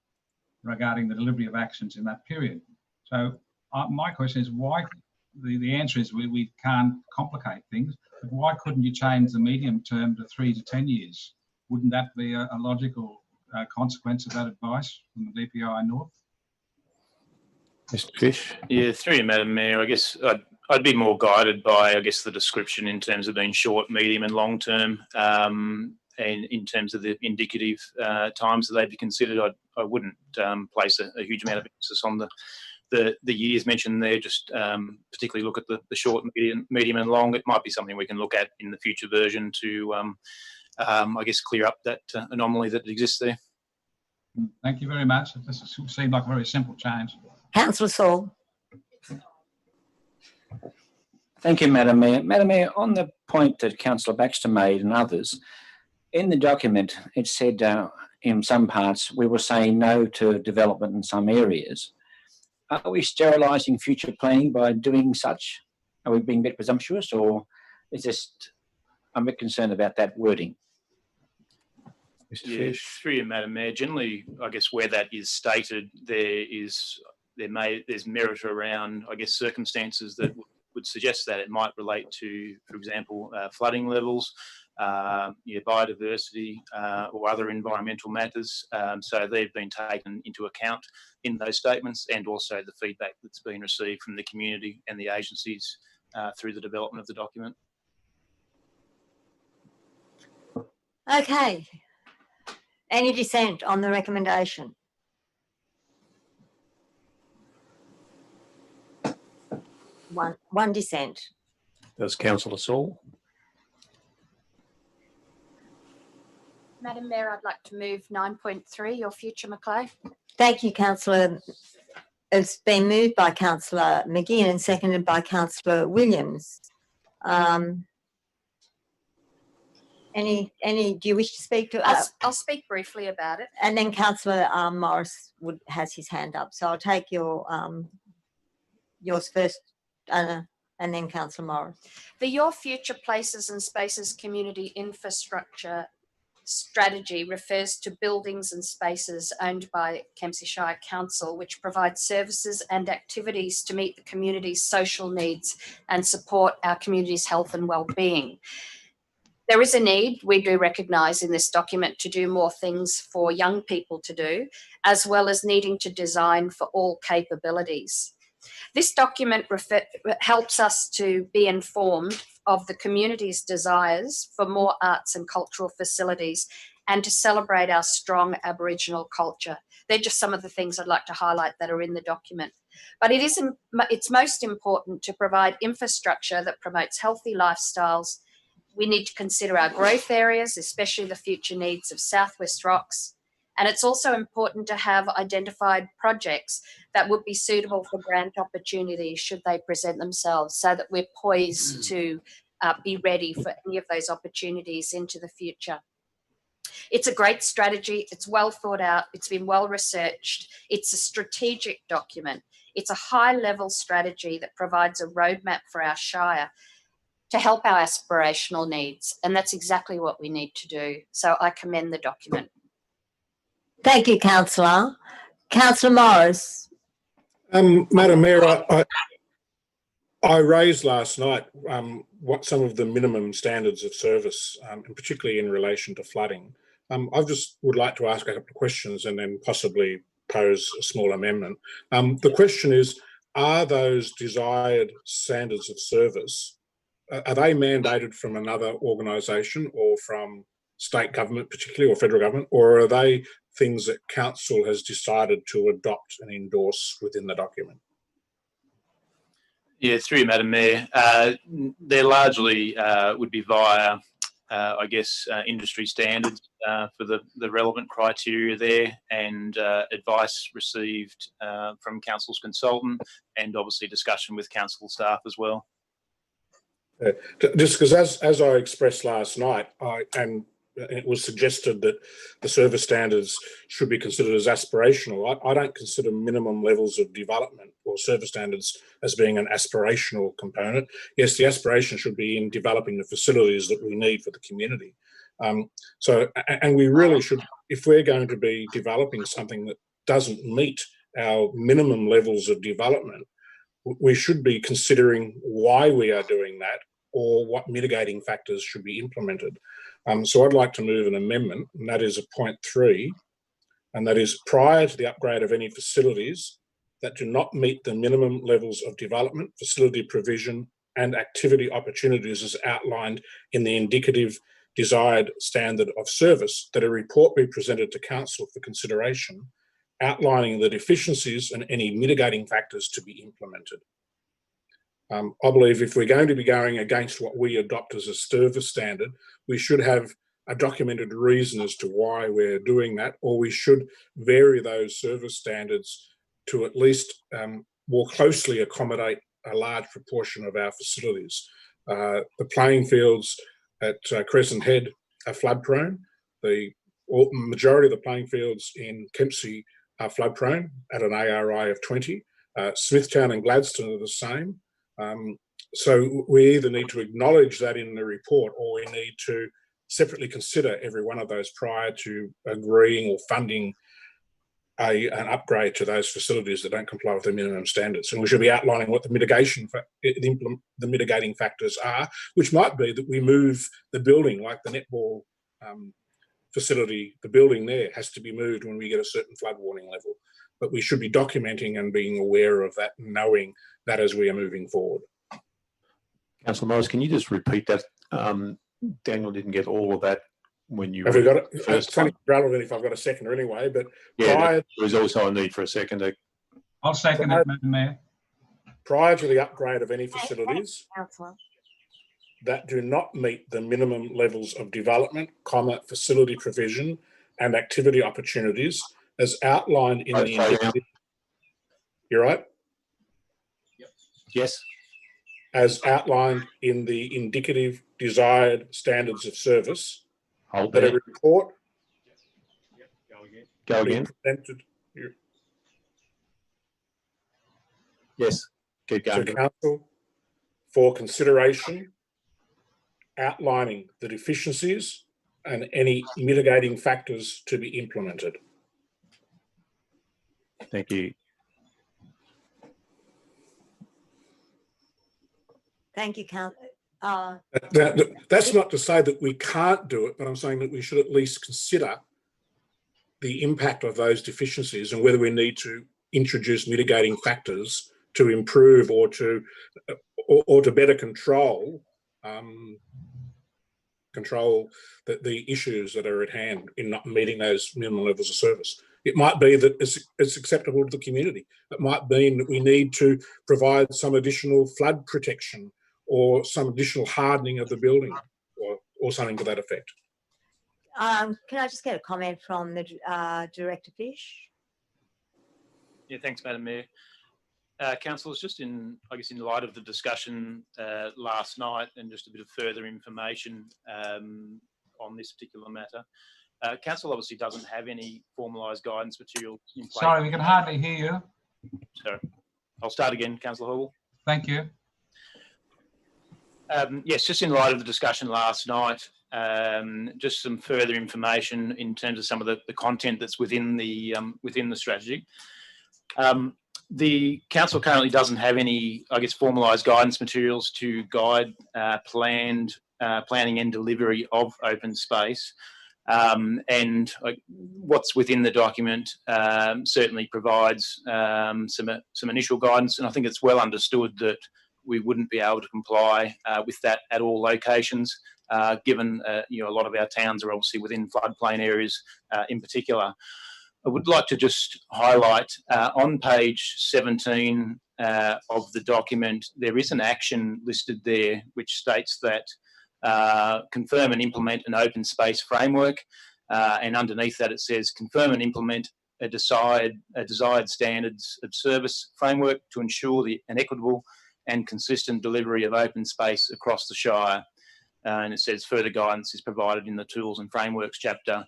regarding the delivery of actions in that period. So my question is why, the answer is we can't complicate things, but why couldn't you change the medium term to 3 to 10 years? Wouldn't that be a logical consequence of that advice from the DPI North? Mr. Fish? Yeah, through you, Madam Mayor, I guess I'd be more guided by, I guess, the description in terms of being short, medium and long term. And in terms of the indicative times that they'd be considered, I wouldn't place a huge amount of emphasis on the years mentioned there. Just particularly look at the short, medium and long. It might be something we can look at in the future version to, I guess, clear up that anomaly that exists there. Thank you very much. This seemed like a very simple change. Councillor Saul. Thank you, Madam Mayor. Madam Mayor, on the point that Councillor Baxter made and others, in the document it said in some parts we were saying no to development in some areas. Are we sterilising future planning by doing such? Are we being a bit presumptuous, or is this, I'm a bit concerned about that wording. Yeah, through you, Madam Mayor. Generally, I guess where that is stated, there's merit around, I guess, circumstances that would suggest that it might relate to, for example, flooding levels, biodiversity, or other environmental matters. So they've been taken into account in those statements, and also the feedback that's been received from the community and the agencies through the development of the document. Okay. Any dissent on the recommendation? One dissent. That's Councillor Saul. Madam Mayor, I'd like to move 9.3, your future MACLEAY. Thank you, Councillor. It's been moved by Councillor McGinn and seconded by Councillor Williams. Do you wish to speak to? I'll speak briefly about it. And then Councillor Morris has his hand up. So I'll take yours first, and then Councillor Morris. The Your Future Places and Spaces Community Infrastructure Strategy refers to buildings and spaces owned by Kempsey Shire Council, which provide services and activities to meet the community's social needs and support our community's health and well-being. There is a need, we do recognise in this document, to do more things for young people to do, as well as needing to design for all capabilities. This document helps us to be informed of the community's desires for more arts and cultural facilities and to celebrate our strong Aboriginal culture. They're just some of the things I'd like to highlight that are in the document. But it's most important to provide infrastructure that promotes healthy lifestyles. We need to consider our growth areas, especially the future needs of Southwest Rocks. And it's also important to have identified projects that would be suitable for grant opportunities should they present themselves, so that we're poised to be ready for any of those opportunities into the future. It's a great strategy. It's well thought out. It's been well researched. It's a strategic document. It's a high-level strategy that provides a roadmap for our Shire to help our aspirational needs. And that's exactly what we need to do. So I commend the document. Thank you, Councillor. Councillor Morris. Madam Mayor, I raised last night what some of the minimum standards of service, and particularly in relation to flooding. I just would like to ask a couple of questions and then possibly pose a small amendment. The question is, are those desired standards of service, are they mandated from another organisation or from state government particularly, or federal government, or are they things that council has decided to adopt and endorse within the document? Yeah, through you, Madam Mayor. They largely would be via, I guess, industry standards for the relevant criteria there, and advice received from council's consultant, and obviously discussion with council staff as well. Just because, as I expressed last night, and it was suggested that the service standards should be considered as aspirational. I don't consider minimum levels of development or service standards as being an aspirational component. Yes, the aspiration should be in developing the facilities that we need for the community. And we really should, if we're going to be developing something that doesn't meet our minimum levels of development, we should be considering why we are doing that, or what mitigating factors should be implemented. So I'd like to move an amendment, and that is a point 3, and that is, prior to the upgrade of any facilities that do not meet the minimum levels of development, facility provision and activity opportunities as outlined in the indicative desired standard of service, that a report be presented to council for consideration, outlining the deficiencies and any mitigating factors to be implemented. I believe if we're going to be going against what we adopt as a service standard, we should have a documented reason as to why we're doing that, or we should vary those service standards to at least more closely accommodate a large proportion of our facilities. The playing fields at Crescent Head are flood prone. The majority of the playing fields in Kempsey are flood prone at an ARI of 20. Smithtown and Gladstone are the same. So we either need to acknowledge that in the report, or we need to separately consider every one of those prior to agreeing or funding an upgrade to those facilities that don't comply with the minimum standards. And we should be outlining what the mitigating factors are, which might be that we move the building, like the netball facility, the building there has to be moved when we get a certain flood warning level. But we should be documenting and being aware of that, and knowing that as we are moving forward. Councillor Morris, can you just repeat that? Daniel didn't get all of that when you... Have we got it? It's only relevant if I've got a seconder anyway, but... Yeah, there's also a need for a seconder. I'll second it, Madam Mayor. Prior to the upgrade of any facilities that do not meet the minimum levels of development, facility provision and activity opportunities as outlined in the indicative... You're right? Yep. Yes. As outlined in the indicative desired standards of service, that a report... Go again. Yes. Keep going. To council for consideration, outlining the deficiencies and any mitigating factors to be implemented. Thank you. Thank you, Councillor. That's not to say that we can't do it, but I'm saying that we should at least consider the impact of those deficiencies and whether we need to introduce mitigating factors to improve or to better control the issues that are at hand in not meeting those minimum levels of service. It might be that it's acceptable to the community. It might mean that we need to provide some additional flood protection or some additional hardening of the building, or something to that effect. Can I just get a comment from the Director Fish? Yeah, thanks, Madam Mayor. Councillors, just in light of the discussion last night and just a bit of further information on this particular matter, Council obviously doesn't have any formalised guidance material in place. Sorry, we can hardly hear you. Sorry. I'll start again, Councillor Hall. Thank you. Yes, just in light of the discussion last night, just some further information in terms of some of the content that's within the strategy. The council currently doesn't have any, I guess, formalised guidance materials to guide planning and delivery of open space. And what's within the document certainly provides some initial guidance, and I think it's well understood that we wouldn't be able to comply with that at all locations, given a lot of our towns are obviously within floodplain areas in particular. I would like to just highlight on page 17 of the document, there is an action listed there which states that confirm and implement an open space framework, and underneath that it says confirm and implement a desired standards of service framework to ensure an equitable and consistent delivery of open space across the Shire. And it says further guidance is provided in the tools and frameworks chapter.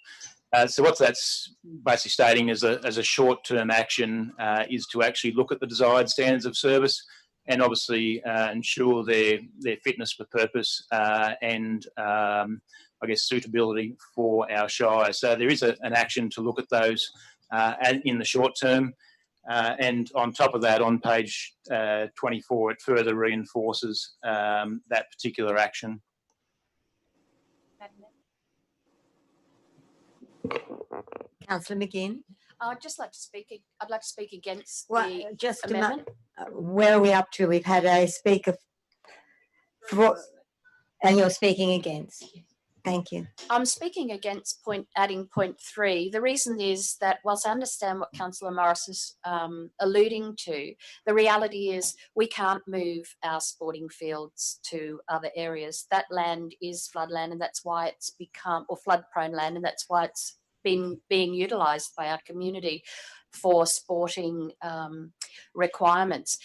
So what that's basically stating as a short-term action is to actually look at the desired standards of service and obviously ensure their fitness for purpose and I guess suitability for our Shire. So there is an action to look at those in the short term. And on top of that, on page 24, it further reinforces that particular action. Councillor McGinn. I'd just like to speak. I'd like to speak against Well, the just amendment. where are we up to? We've had a speaker for, and you're speaking against. Thank you. I'm speaking against adding point 3. The reason is that whilst I understand what Councillor Morris is alluding to, the reality is we can't move our sporting fields to other areas. That land is floodland, and that's why it's become, or flood-prone land, and that's why it's been being utilised by our community for sporting requirements.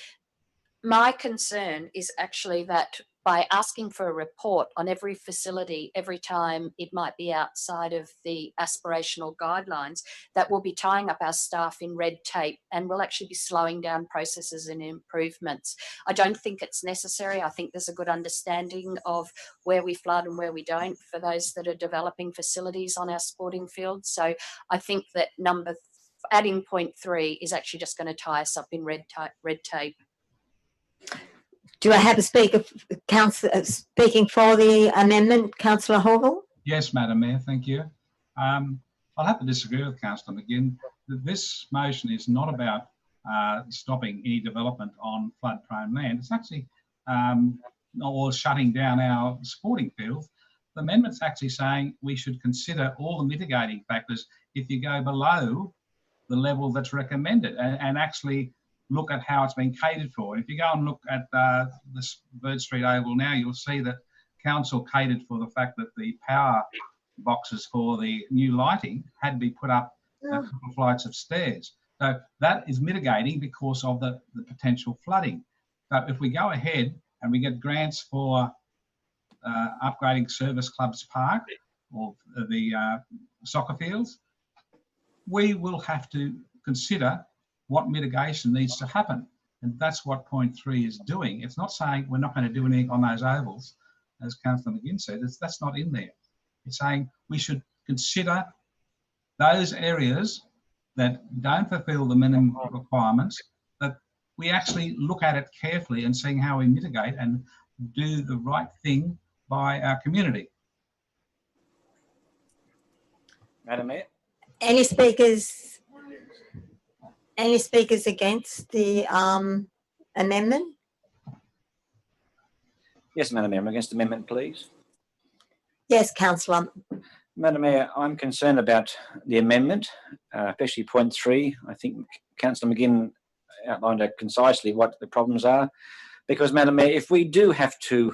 My concern is actually that by asking for a report on every facility every time it might be outside of the aspirational guidelines, that will be tying up our staff in red tape and will actually be slowing down processes and improvements. I don't think it's necessary. I think there's a good understanding of where we flood and where we don't for those that are developing facilities on our sporting fields. So I think that adding point 3 is actually just going to tie us up in red tape. Do I have a speaker, speaking for the amendment, Councillor Hall? Yes, Madam Mayor, thank you. I'll have to disagree with Councillor McGinn. This motion is not about stopping any development on flood-prone land. It's actually or shutting down our sporting fields. The amendment's actually saying we should consider all the mitigating factors if you go below the level that's recommended, and actually look at how it's been catered for. If you go and look at this Bird Street Oval now, you'll see that council catered for the fact that the power boxes for the new lighting had to be put up a couple of flights of stairs. So that is mitigating because of the potential flooding. But if we go ahead and we get grants for upgrading Service Clubs Park or the soccer fields, we will have to consider what mitigation needs to happen. And that's what point 3 is doing. It's not saying we're not going to do anything on those ovals, as Councillor McGinn said. That's not in there. It's saying we should consider those areas that don't fulfil the minimum requirements, that we actually look at it carefully and seeing how we mitigate and do the right thing by our community. Madam Mayor? Any speakers against the amendment? Yes, Madam Mayor, I'm against the amendment, please. Yes, Councillor. Madam Mayor, I'm concerned about the amendment, especially point 3. I think Councillor McGinn outlined concisely what the problems are. Because, Madam Mayor, if we do have to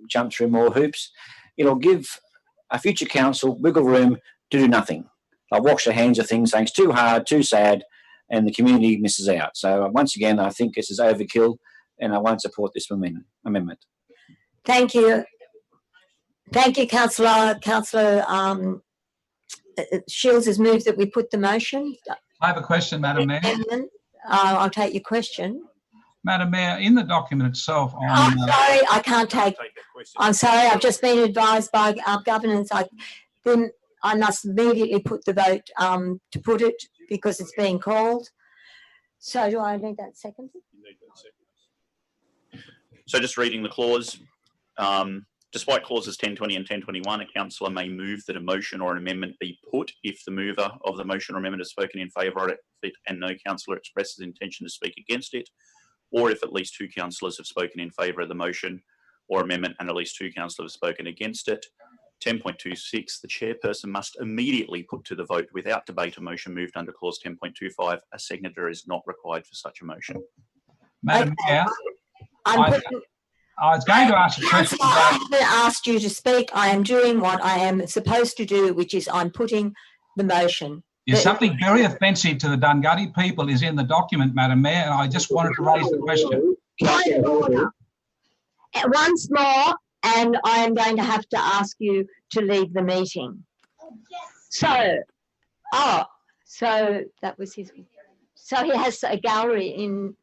jump through more hoops, it'll give a future council wiggle room to do nothing. They'll wash their hands of things, saying it's too hard, too sad, and the community misses out. So once again, I think this is overkill, and I won't support this amendment. Thank you. Thank you, Councillor. Councillor Shields has moved that we put the motion. I have a question, Madam Mayor. I'll take your question. Madam Mayor, in the document itself on... I'm sorry, I can't take... I'm sorry, I've just been advised by our governance. I must immediately put the vote to put it because it's being called. So do I need that seconded? So just reading the clause, Despite clauses 1020 and 1021, a councillor may move that a motion or an amendment be put if the mover of the motion or amendment has spoken in favour of it and no councillor expresses intention to speak against it, or if at least 2 councillors have spoken in favour of the motion or amendment and at least 2 councillors have spoken against it. 10.26, the chairperson must immediately put to the vote without debate a motion moved under clause 10.25. A seconder is not required for such a motion. Madam Mayor, I'm I was going to ask a question. I haven't asked you to speak. I am doing what I am supposed to do, which is I'm putting the motion. Yes, something very offensive to the Dungutty people is in the document, Madam Mayor, and I just wanted to raise the question. Point of order. Once more, and I am going to have to ask you to leave the meeting. So, so that was his. So he has a gallery in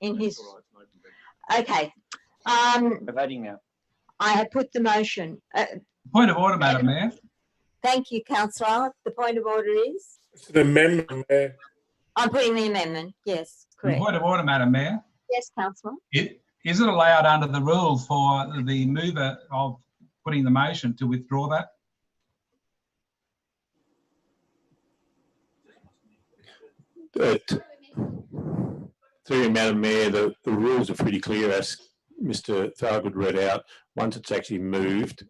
his. Okay. We're voting now. I have put the motion. Point of order, Madam Mayor. Thank you, councillor. The point of order is? It's an amendment, Mayor. I'm putting the amendment. Yes, correct. Point of order, Madam Mayor. Yes, councillor. Is it allowed under the rules for the mover of putting the motion to withdraw that? Through you, Madam Mayor, the rules are pretty clear, as Mr. Thorogood read out. Once it's actually moved,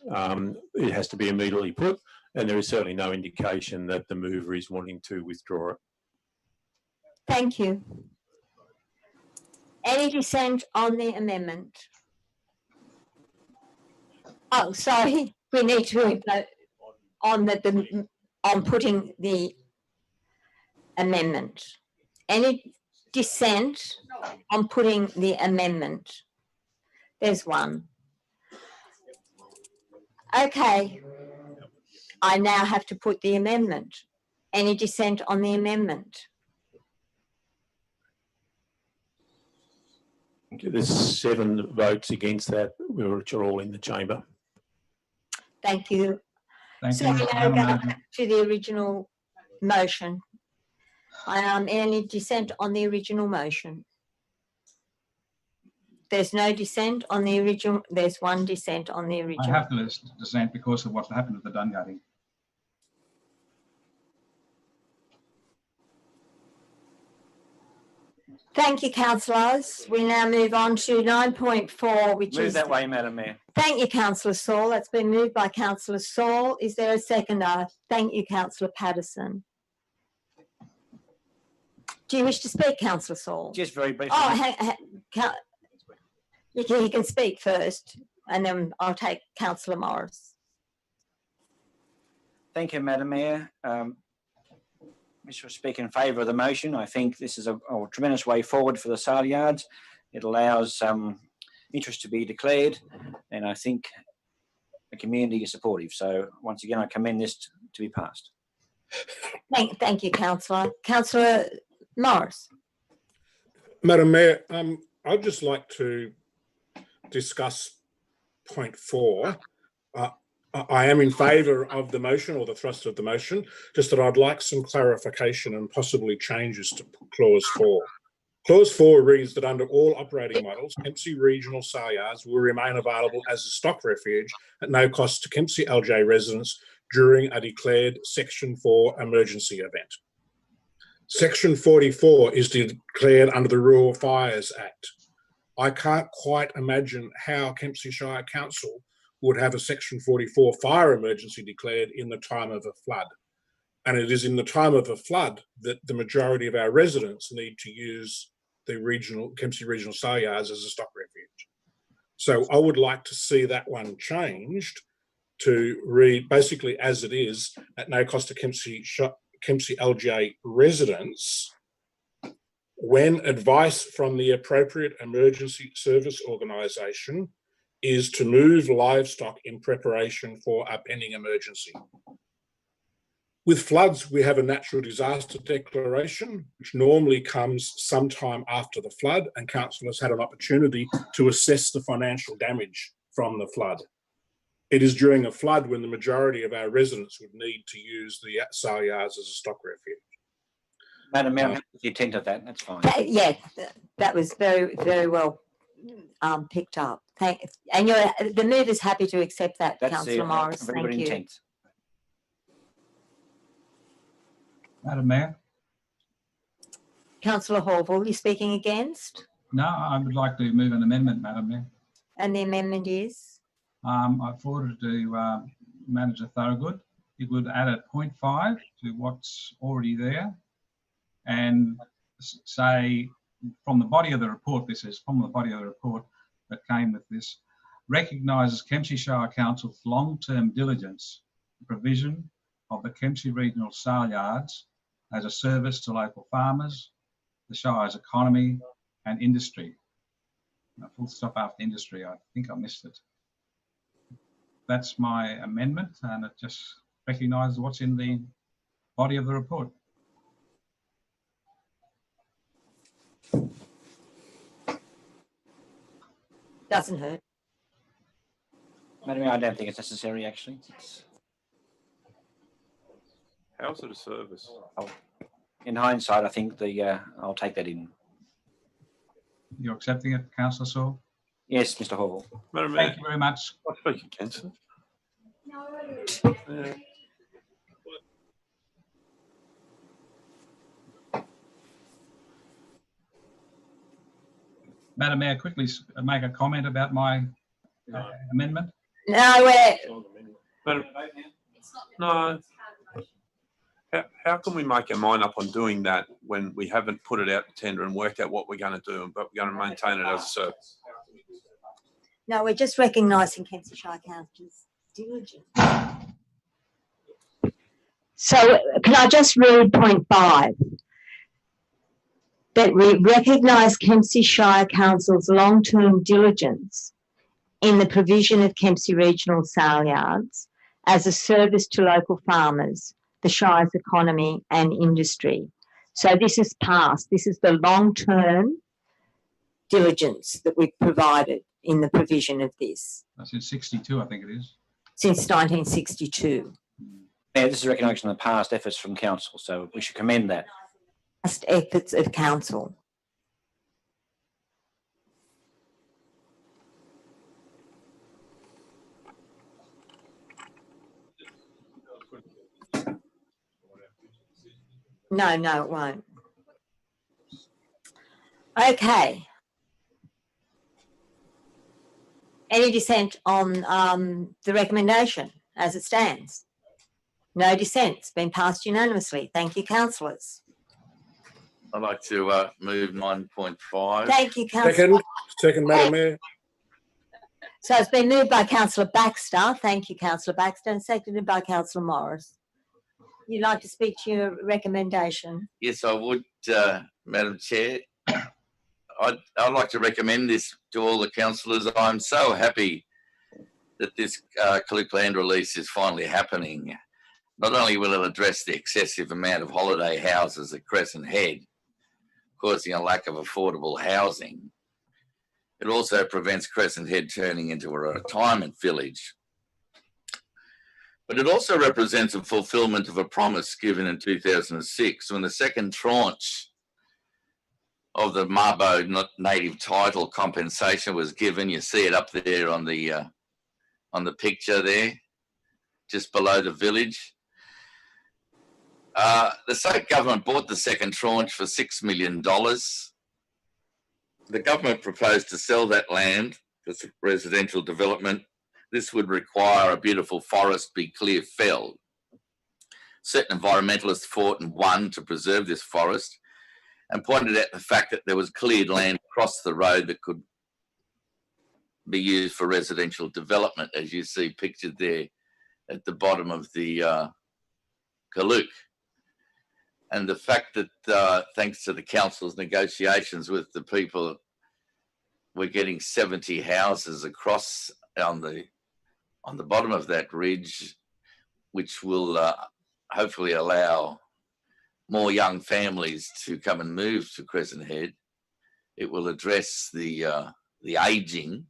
it has to be immediately put, and there is certainly no indication that the mover is wanting to withdraw it. Thank you. Any dissent on the amendment? Oh, sorry, we need to vote on on putting the amendment. Any dissent on putting the amendment? There's one. Okay. I now have to put the amendment. Any dissent on the amendment? There's 7 votes against that, which are all in the chamber. Thank you. Thank you, So we now Madam go Mayor. back to the original motion. Any dissent on the original motion? There's no dissent on the original. There's one dissent on the I original. have to dissent because of what happened at the Dungutty. Thank you, councillors. We now move on to 9.4, which Move is... that way, Madam Mayor. Thank you, councillor Saul. That's been moved by councillor Saul. Is there a seconder? Thank you, councillor Patterson. Do you wish to speak, councillor Saul? Just very briefly. Oh, you can speak first, and then I'll take councillor Morris. Thank you, Madam Mayor. Wish to speak in favour of the motion. I think this is a tremendous way forward for the SALEYARDS. It allows interest to be declared, and I think the community is supportive. So once again, I commend this to be passed. Thank you, councillor. Councillor Morris. Madam Mayor, I'd just like to discuss point 4. I am in favour of the motion, or the thrust of the motion, just that I'd like some clarification and possibly changes to clause 4. Clause 4 reads that under all operating models, Kempsey Regional SALEYARDS will remain available as a stock refuge at no cost to Kempsey LJ residents during a declared Section 4 emergency event. Section 44 is declared under the Rural Fires Act. I can't quite imagine how Kempsey Shire Council would have a Section 44 fire emergency declared in the time of a flood. And it is in the time of a flood that the majority of our residents need to use the Kempsey Regional SALEYARDS as a stock refuge. So I would like to see that one changed to read basically as it is, at no cost to Kempsey LGA residents, when advice from the appropriate emergency service organisation is to move livestock in preparation for a pending emergency. With floods, we have a natural disaster declaration, which normally comes sometime after the flood, and councillors had an opportunity to assess the financial damage from the flood. It is during a flood when the majority of our residents would need to use the SALEYARDS as a stock refuge. Madam Mayor, I'm happy to attend to that. That's fine. Yeah, that was very, very well picked up. And the mover is happy to accept that, That's Councillor Morris. very good Thank you. intent. Madam Mayor? Councillor Horval, you speaking against? No, I would like to move an amendment, Madam Mayor. And the amendment is? I forwarded to Manager Thorogood. It would add a 0.5 to what's already there and say from the body of the report, this is from the body of the report that came with this, recognises Kempsey Shire Council's long-term diligence in provision of the Kempsey Regional SALEYARDS as a service to local farmers, the Shire's economy and industry. A full stop after industry, I think I missed it. That's my amendment, and it just recognises what's in the body of the report. Doesn't hurt. Madam Mayor, I don't think it's necessary, actually. How's it a service? In hindsight, I think I'll take that in. You're accepting it, Councillor Saul? Yes, Mr. Hall. Madam Mayor, Thank you very much. I speak against it. Yeah. Madam Mayor, quickly make a comment about my amendment. No, Madam, no. How can we make our mind up on doing that when we haven't put it out to tender and worked out what we're going to do, but we're going to maintain it as a service? no, we're just recognising Kempsey Shire Council's diligence. So can I just read 0.5? That we recognise Kempsey Shire Council's long-term diligence in the provision of Kempsey Regional SALEYARDS as a service to local farmers, the Shire's economy and industry. So this is past. This is the long-term diligence that we've provided in the provision of this. That's in 62, I think it is. Since 1962. Yeah, this is recognition of the past efforts from council, so we should commend that. Past efforts of council. No, it won't. Okay. Any dissent on the recommendation as it stands? No dissent. It's been passed unanimously. Thank you, councillors. I'd like to move 9.5. Thank you, councillor. Second, Madam Mayor. So it's been moved by councillor Baxter. Thank you, councillor Baxter, and seconded by councillor Morris. You'd like to speak to your recommendation? Yes, I would, Madam Chair. I'd like to recommend this to all the councillors. I'm so happy that this Calup land release is finally happening. Not only will it address the excessive amount of holiday houses at Crescent Head, causing a lack of affordable housing, it also prevents Crescent Head turning into a retirement village. But it also represents a fulfilment of a promise given in 2006 when the second tranche of the Mabo native title compensation was given. You see it up there on the picture there, just below the village. The state government bought the second tranche for $6 million. The government proposed to sell that land for residential development. This would require a beautiful forest be clear felled. Certain environmentalists fought and won to preserve this forest and pointed out the fact that there was cleared land across the road that could be used for residential development, as you see pictured there at the bottom of the Calup. And the fact that thanks to the council's negotiations with the people, we're getting 70 houses across on the bottom of that ridge, which will hopefully allow more young families to come and move to Crescent Head. It will address the ageing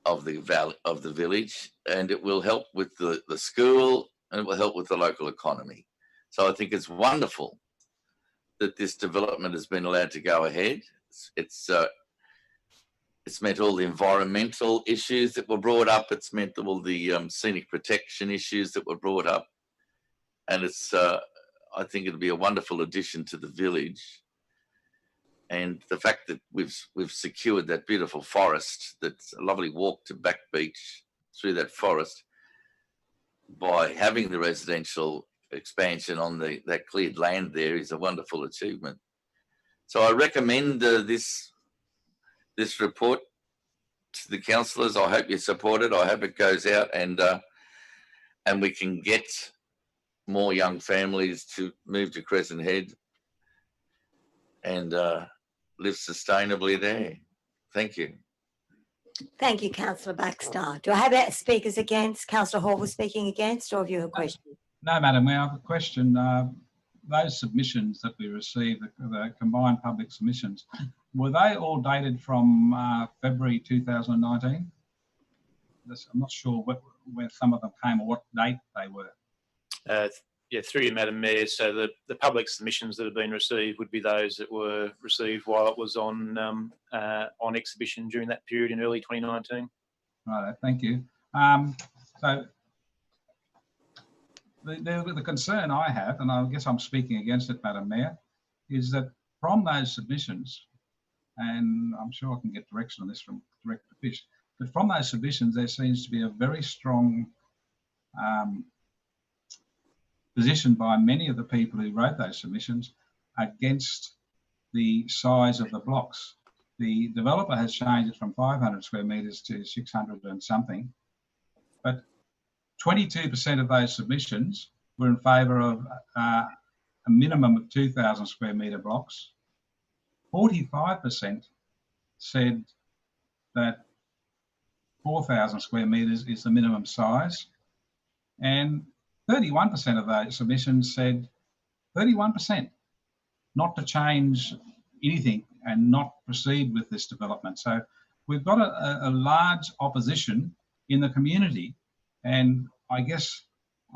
of the village, and it will help with the school, and it will help with the local economy. So I think it's wonderful that this development has been allowed to go ahead. It's It's met all the environmental issues that were brought up. It's met all the scenic protection issues that were brought up. And it's, I think it'll be a wonderful addition to the village. And the fact that we've secured that beautiful forest, that's a lovely walk to Back Beach through that forest, by having the residential expansion on that cleared land there is a wonderful achievement. So I recommend this report to the councillors. I hope you support it. I hope it goes out and we can get more young families to move to Crescent Head and live sustainably there. Thank you. Thank you, Councillor Baxter. Do I have speakers against? Councillor Hall was speaking against, or have you a question? No, Madam Mayor, I have a question. Those submissions that we received, the combined public submissions, were they all dated from February 2019? I'm not sure where some of them came or what date they were. Yeah, through you, Madam Mayor. So the public submissions that have been received would be those that were received while it was on exhibition during that period in early 2019. Right, thank you. So the concern I have, and I guess I'm speaking against it, Madam Mayor, is that from those submissions, and I'm sure I can get direction on this from Director Fish, but from those submissions there seems to be a very strong position by many of the people who wrote those submissions against the size of the blocks. The developer has changed it from 500 square metres to 600 and something, but 22% of those submissions were in favour of a minimum of 2,000 square metre blocks. 45% said that 4,000 square metres is the minimum size, and 31% of those submissions said 31% not to change anything and not proceed with this development. So we've got a large opposition in the community, and I guess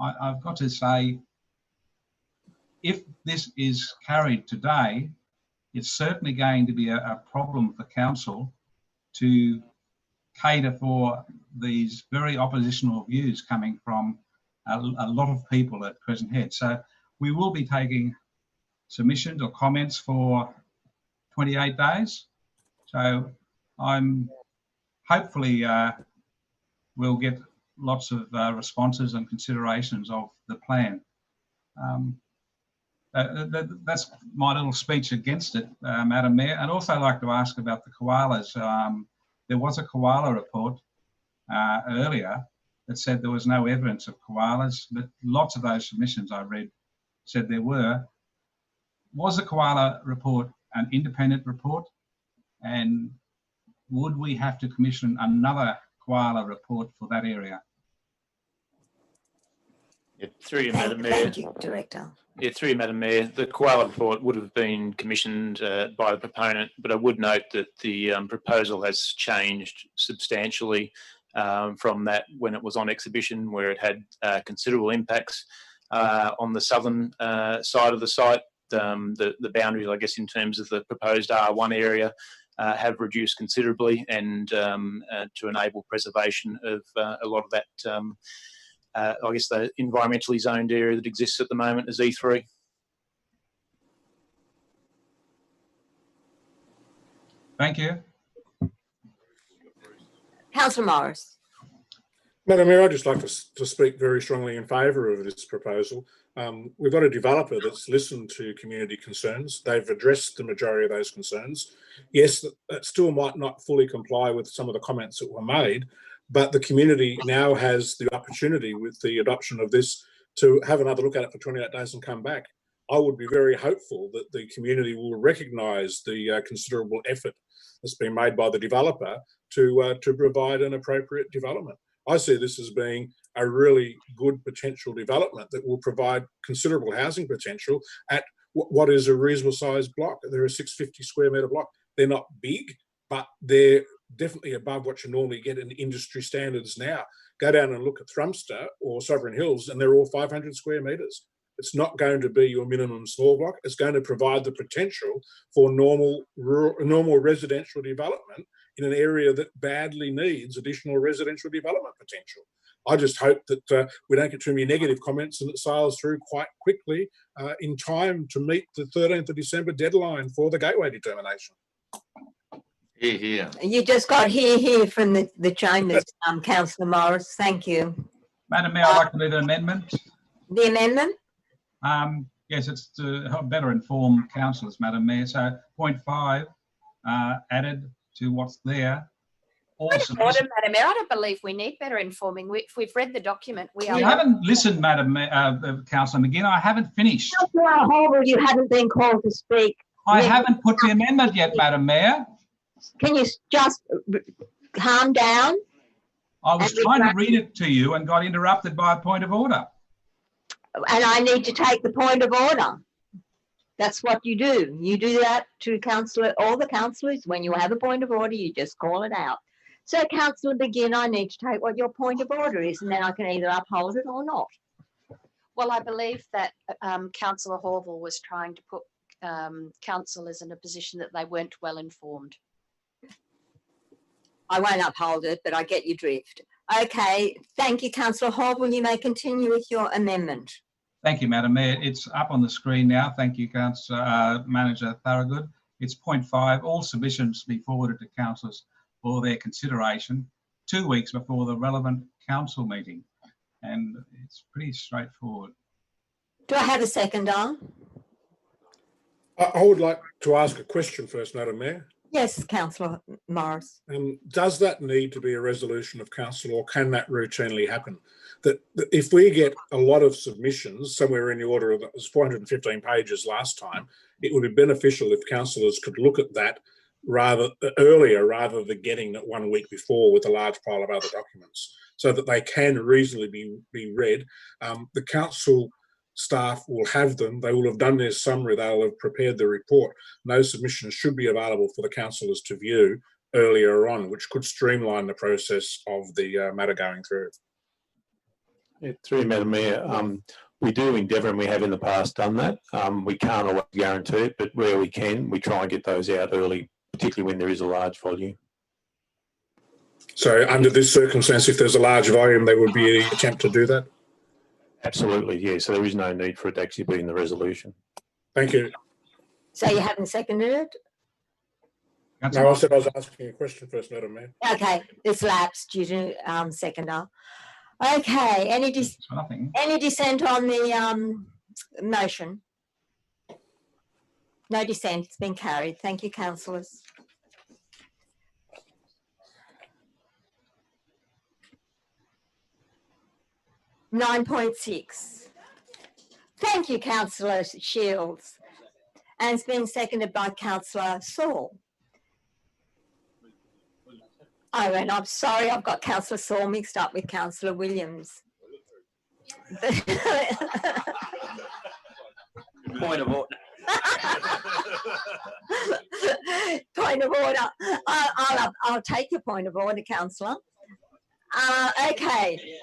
I've got to say, if this is carried today, it's certainly going to be a problem for council to cater for these very oppositional views coming from a lot of people at Crescent Head. So we will be taking submissions or comments for 28 days. So I'm hopefully we'll get lots of responses and considerations of the plan. That's my little speech against it, Madam Mayor. I'd also like to ask about the koalas. There was a koala report earlier that said there was no evidence of koalas, but lots of those submissions I read said there were. Was the koala report an independent report? And would we have to commission another koala report for that area? Yeah, through you, Madam Mayor. Thank you, Director. Yeah, through you, Madam Mayor. The koala report would have been commissioned by the proponent, but I would note that the proposal has changed substantially from that when it was on exhibition, where it had considerable impacts on the southern side of the site. The boundaries, I guess, in terms of the proposed R1 area have reduced considerably, and to enable preservation of a lot of that, I guess, the environmentally zoned area that exists at the moment is E3. Thank you. Councillor Morris. Madam Mayor, I'd just like to speak very strongly in favour of this proposal. We've got a developer that's listened to community concerns. They've addressed the majority of those concerns. Yes, that still might not fully comply with some of the comments that were made, but the community now has the opportunity with the adoption of this to have another look at it for 28 days and come back. I would be very hopeful that the community will recognise the considerable effort that's been made by the developer to provide an appropriate development. I see this as being a really good potential development that will provide considerable housing potential at what is a reasonable sized block. They're a 650 square metre block. They're not big, but they're definitely above what you normally get in industry standards now. Go down and look at Thrumster or Sovereign Hills and they're all 500 square metres. It's not going to be your minimum small block. It's going to provide the potential for normal residential development in an area that badly needs additional residential development potential. I just hope that we don't get too many negative comments and it sails through quite quickly in time to meet the 13th of December deadline for the gateway determination. Hear, hear. You just got hear from the chambers, Councillor Morris. Thank you. Madam Mayor, I'd like to move an amendment. The amendment? Yes, it's to help better inform councillors, Madam Mayor. So point 5 added to what's there. Also, Madam Mayor, I don't believe we need better informing. If we've read the document, we are. you haven't listened, Madam Councillor McGinn. I haven't finished. Councillor Horrible, you haven't been called to speak. I haven't put the amendment yet, Madam Mayor. Can you just calm down? I was trying to read it to you and got interrupted by a point of order. And I need to take the point of order. That's what you do. You do that to all the councillors. When you have a point of order, you just call it out. So, Councillor McGinn, I need to take what your point of order is, and then I can either uphold it or not. Well, I believe that Councillor Horval was trying to put councillors in a position that they weren't well informed. I won't uphold it, but I get your drift. Okay, thank you, Councillor Horval. You may continue with your amendment. Thank you, Madam Mayor. It's up on the screen now. Thank you, Councillor Manager Thorogood. It's point 5. All submissions be forwarded to councillors for their consideration 2 weeks before the relevant council meeting. And it's pretty straightforward. Do I have a seconder? I would like to ask a question first, Madam Mayor. Yes, Councillor Morris. Does that need to be a resolution of council, or can that routinely happen? That if we get a lot of submissions, somewhere in the order of, it was 415 pages last time, it would be beneficial if councillors could look at that earlier rather than getting it 1 week before with a large pile of other documents, so that they can reasonably be read. The council staff will have them. They will have done their summary. They'll have prepared the report. No submissions should be available for the councillors to view earlier on, which could streamline the process of the matter going through. Yeah, through you, Madam Mayor, we do endeavour, and we have in the past done that. We can't always guarantee it, but where we can, we try and get those out early, particularly when there is a large volume. So under this circumstance, if there's a large volume, there would be an attempt to do that? Absolutely, yeah. So there is no need for it to actually be in the resolution. Thank you. So you haven't seconded it? No, I said I was asking a question first, Madam Mayor. Okay, this lapsed due to seconder. Okay, any dissent on the motion? No dissent, it's been carried. Thank you, councillors. (9.6). Thank you, Councillor Shields. And it's been seconded by Councillor Saul. Oh, and I'm sorry, I've got Councillor Saul mixed up with Councillor Williams. Point of order. Point of order. I'll take your point of order, Councillor. Okay.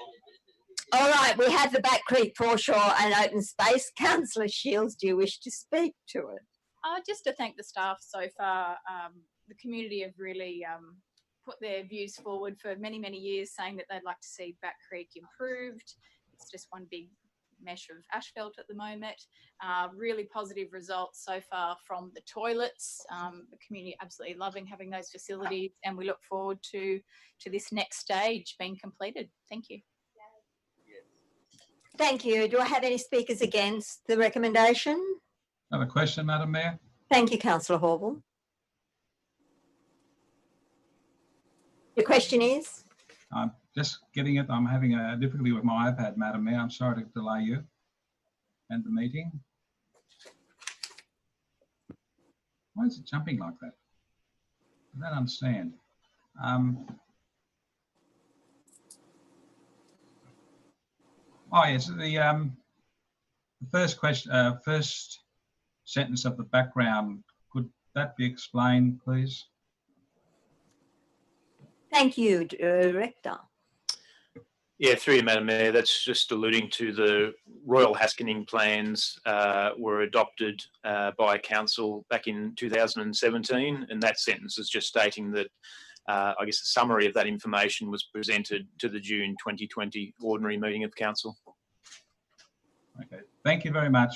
All right, we have the Back Creek foreshore and open space. Councillor Shields, do you wish to speak to it? Just to thank the staff so far. The community have really put their views forward for many, many years, saying that they'd like to see Back Creek improved. It's just one big mesh of asphalt at the moment. Really positive results so far from the toilets. The community absolutely loving having those facilities, and we look forward to this next stage being completed. Thank you. Thank you. Do I have any speakers against the recommendation? Another question, Madam Mayor. Thank you, Councillor Horval. Your question is? I'm just getting it. I'm having a difficulty with my iPad, Madam Mayor. I'm sorry to delay you and the meeting. Why is it jumping like that? I don't understand. Oh yes, the first question, first sentence of the background. Could that be explained, please? Thank you, Director. Yeah, through you, Madam Mayor, that's just alluding to the Royal Haskening plans were adopted by Council back in 2017, and that sentence is just stating that I guess a summary of that information was presented to the June 2020 ordinary meeting of Council. Okay, thank you very much.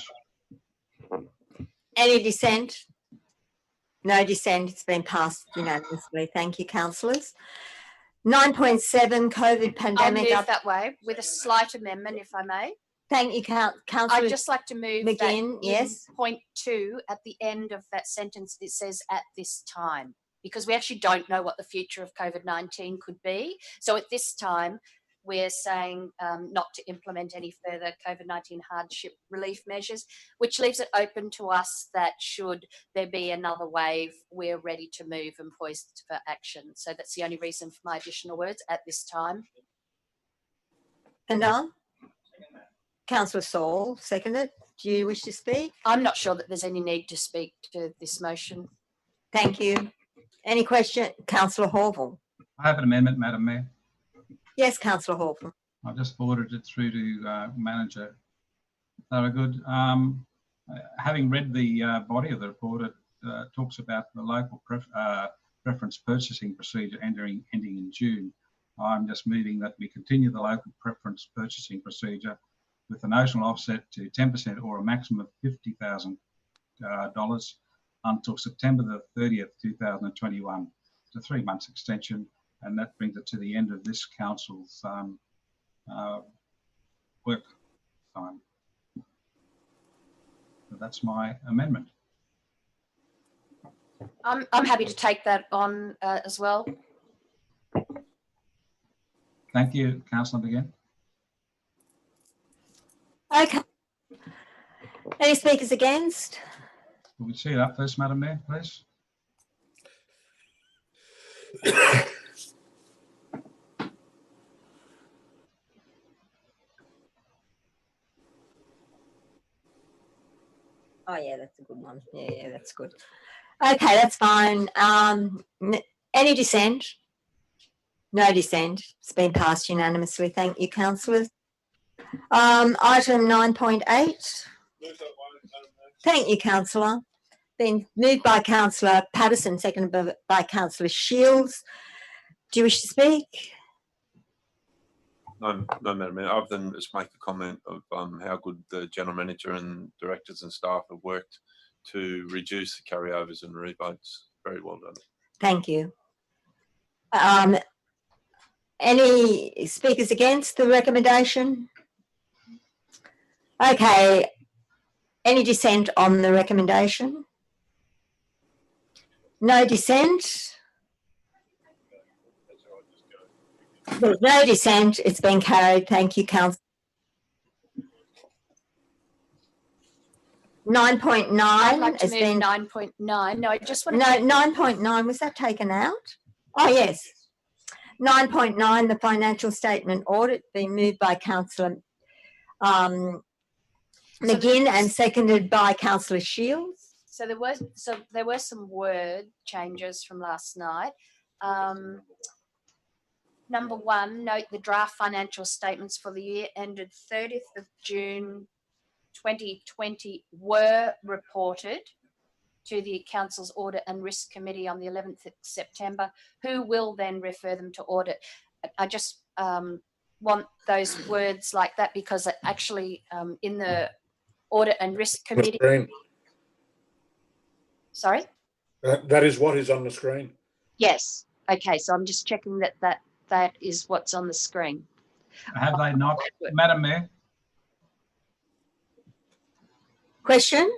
Any dissent? No dissent. It's been passed unanimously. Thank you, councillors. 9.7 COVID pandemic. I'll move that way with a slight amendment, if I may. Thank you, councillor. I'd just like to move McGinn, that yes. in point 2 at the end of that sentence, it says at this time, because we actually don't know what the future of COVID-19 could be. So at this time, we're saying not to implement any further COVID-19 hardship relief measures, which leaves it open to us that should there be another wave, we're ready to move and poised for action. So that's the only reason for my additional words at this time. And Councillor Saul, seconded. Do you wish to speak? I'm not sure that there's any need to speak to this motion. Thank you. Any question? Councillor Horval. I have an amendment, Madam Mayor. Yes, Councillor Horval. I've just forwarded it through to Manager Thorogood. Having read the body of the report, it talks about the local preference purchasing procedure ending in June. I'm just moving that we continue the local preference purchasing procedure with a notional offset to 10% or a maximum of $50,000 until September the 30th, 2021. It's a 3 months extension, and that brings it to the end of this council's work time. So that's my amendment. I'm happy to take that on as well. Thank you, Councillor McGinn. Okay. Any speakers against? Will we see it up first, Madam Mayor, please? Oh yeah, that's a good one. Yeah, that's good. Okay, that's fine. Any dissent? No dissent. It's been passed unanimously. Thank you, councillors. Item 9.8. Thank you, councillor. Been moved by Councillor Patterson, seconded by Councillor Shields. Do you wish to speak? No, Madam Mayor, other than just make a comment of how good the General Manager and directors and staff have worked to reduce the carryovers and revotes. Very well done. Thank you. Any speakers against the recommendation? Okay. Any dissent on the recommendation? No dissent? There's no dissent. It's been carried. Thank you, Council. 9.9 I'd like to has move been 9.9. No, I just want to. No, 9.9, was that taken out? Oh, yes. 9.9, the financial statement audit, being moved by Councillor McGinn and seconded by Councillor Shields. So there were some word changes from last night. Number 1, note the draft financial statements for the year ended 30th of June 2020 were reported to the Council's Audit and Risk Committee on the 11th of September, who will then refer them to audit. I just want those words like that because actually in the Audit and Risk Committee. Sorry? That is what is on the screen. Yes. Okay, so I'm just checking that is what's on the screen. Have they not, Madam Mayor? Question?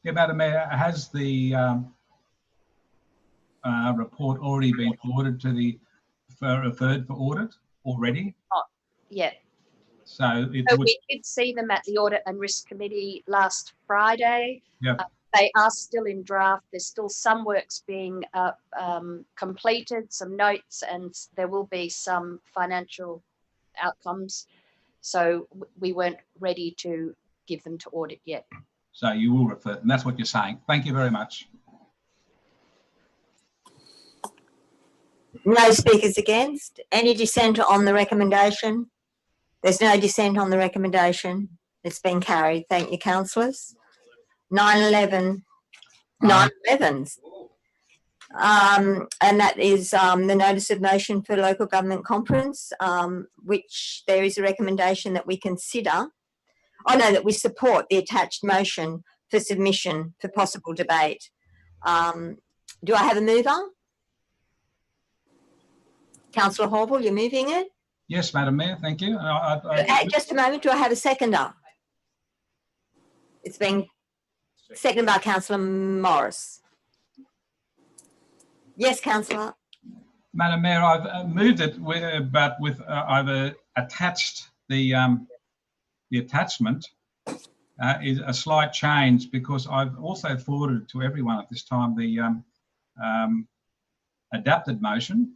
Yeah, Madam Mayor, has the report already been forwarded to the referred for audit already? Not yet. So we did see them at the Audit and Risk Committee last Friday. Yep. They are still in draft. There's still some works being completed, some notes, and there will be some financial outcomes. So we weren't ready to give them to audit yet. So you will refer, and that's what you're saying. Thank you very much. No speakers against. Any dissent on the recommendation? There's no dissent on the recommendation. It's been carried. Thank you, councillors. 911. 911s. And that is the notice of motion for local government conference, which there is a recommendation that we consider, that we support the attached motion for submission for possible debate. Do I have a mover? Councillor Horval, you're moving it? Yes, Madam Mayor, thank you. Just a moment, do I have a seconder? It's been seconded by Councillor Morris. Yes, councillor. Madam Mayor, I've moved it, I've attached the attachment is a slight change, because I've also forwarded to everyone at this time the adapted motion,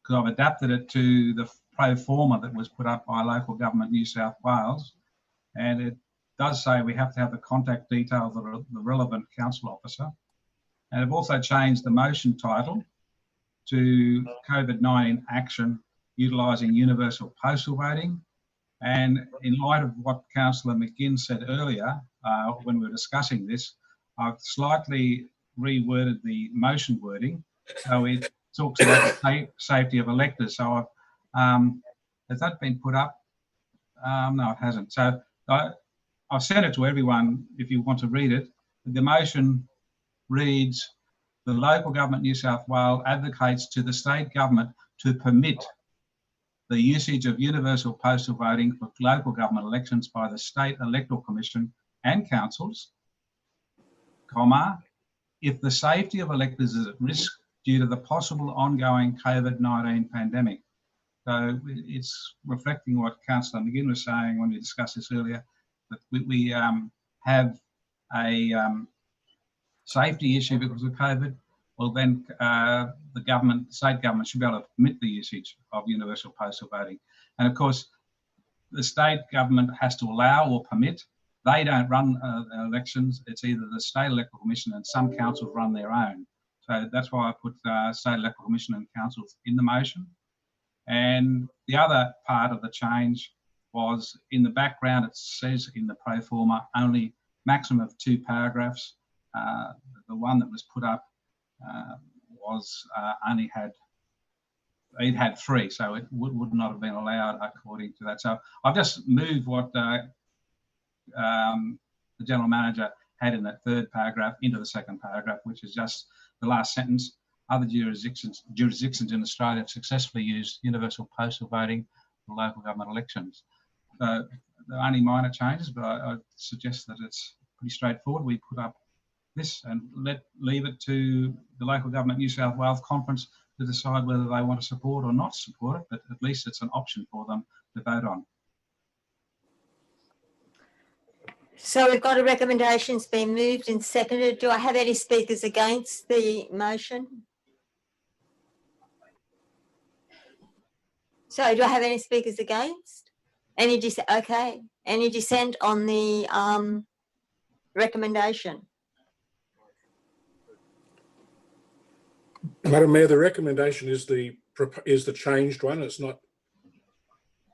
because I've adapted it to the pro forma that was put up by Local Government New South Wales, and it does say we have to have the contact details of the relevant council officer. And I've also changed the motion title to COVID-19 action utilising universal postal voting. And in light of what Councillor McGinn said earlier, when we were discussing this, I've slightly reworded the motion wording so it talks about the safety of electors. So has that been put up? No, it hasn't. So I've sent it to everyone if you want to read it. The motion reads, the Local Government New South Wales advocates to the state government to permit the usage of universal postal voting for local government elections by the State Electoral Commission and councils, if the safety of electors is at risk due to the possible ongoing COVID-19 pandemic. So it's reflecting what Councillor McGinn was saying when we discussed this earlier, that we have a safety issue because of COVID. Well, then the state government should be able to permit the usage of universal postal voting. And of course, the state government has to allow or permit. They don't run elections. It's either the State Electoral Commission, and some councils run their own. So that's why I put State Electoral Commission and councils in the motion. And the other part of the change was in the background, it says in the pro forma only maximum of 2 paragraphs. The one that was put up was it had 3, so it would not have been allowed according to that. So I've just moved what the General Manager had in that 3rd paragraph into the 2nd paragraph, which is just the last sentence. Other jurisdictions in Australia have successfully used universal postal voting for local government elections. So the only minor changes, but I suggest that it's pretty straightforward. We put up this and leave it to the Local Government New South Wales Conference to decide whether they want to support or not support it, but at least it's an option for them to vote on. So we've got a recommendation, it's been moved and seconded. Do I have any speakers against the motion? So do I have any speakers against? Any dissent? Okay. Any dissent on the recommendation? Madam Mayor, the recommendation is the changed one. It's not,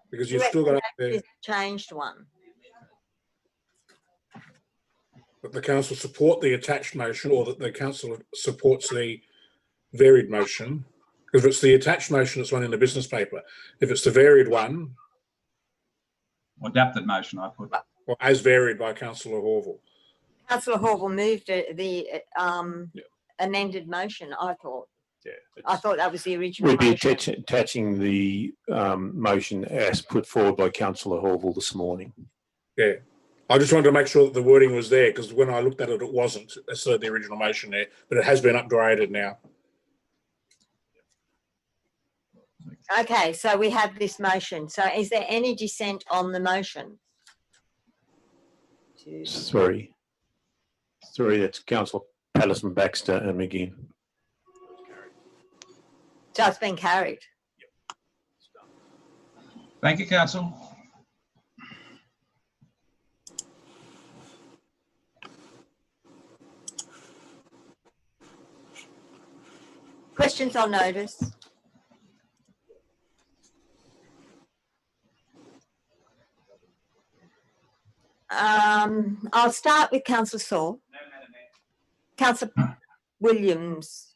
because you've still got the changed one. That the council support the attached motion, or that the council supports the varied motion. If it's the attached motion, it's one in the business paper. If it's the varied one, or adapted motion, I put. Or as varied by Councillor Horval. Councillor Horval moved the amended motion, I thought. Yeah, I thought that was the original We'd be motion. attaching the motion as put forward by Councillor Horval this morning. Yeah. I just wanted to make sure that the wording was there, because when I looked at it, it wasn't. It's the original motion there, but it has been upgraded now. Okay, so we have this motion. So is there any dissent on the motion? Sorry, that's Councillor Patterson, Baxter and McGinn. So it's been carried. Thank you, Council. Questions on notice? I'll start with Councillor Saul. Councillor Williams.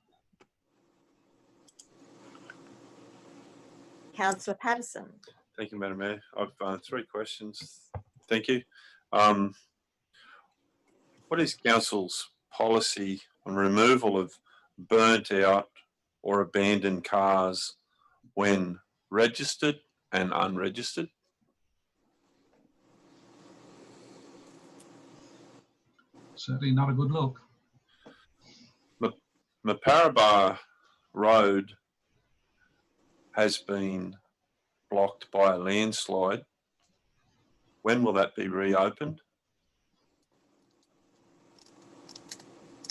Councillor Patterson. Thank you, Madam Mayor. I've 3 questions. Thank you. What is Council's policy on removal of burnt out or abandoned cars when registered and unregistered? Certainly not a good look. Maparaba Road has been blocked by a landslide. When will that be reopened?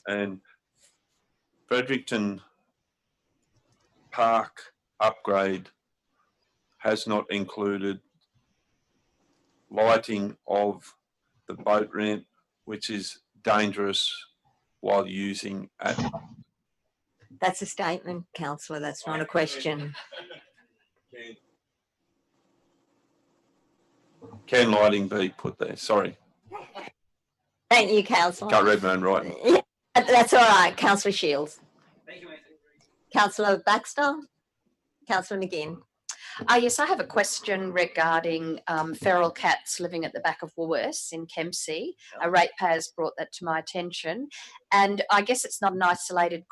And Fredericton Park upgrade has not included lighting of the boat ramp, which is dangerous while using at. That's a statement, Councillor. That's not a question. Can lighting be put there? Sorry. Thank you, Councillor. Can't read my own writing. Yeah, that's all right. Councillor Shields. Thank you, Councillor Baxter. Councillor McGinn. Yes, I have a question regarding feral cats living at the back of Woolworths in Kempsey. A ratepayer's brought that to my attention, and I guess it's not an isolated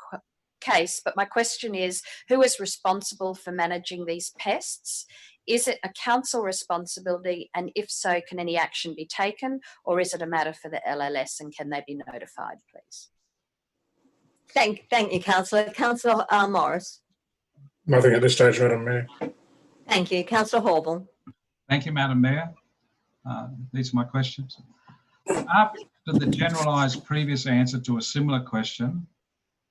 case, but my question is, who is responsible for managing these pests? Is it a council responsibility, and if so, can any action be taken, or is it a matter for the LLS, and can they be notified, please? Thank you, Councillor. Councillor Morris. Nothing at this stage, Madam Mayor. Thank you. Councillor Horval. Thank you, Madam Mayor. These are my questions. After the generalised previous answer to a similar question,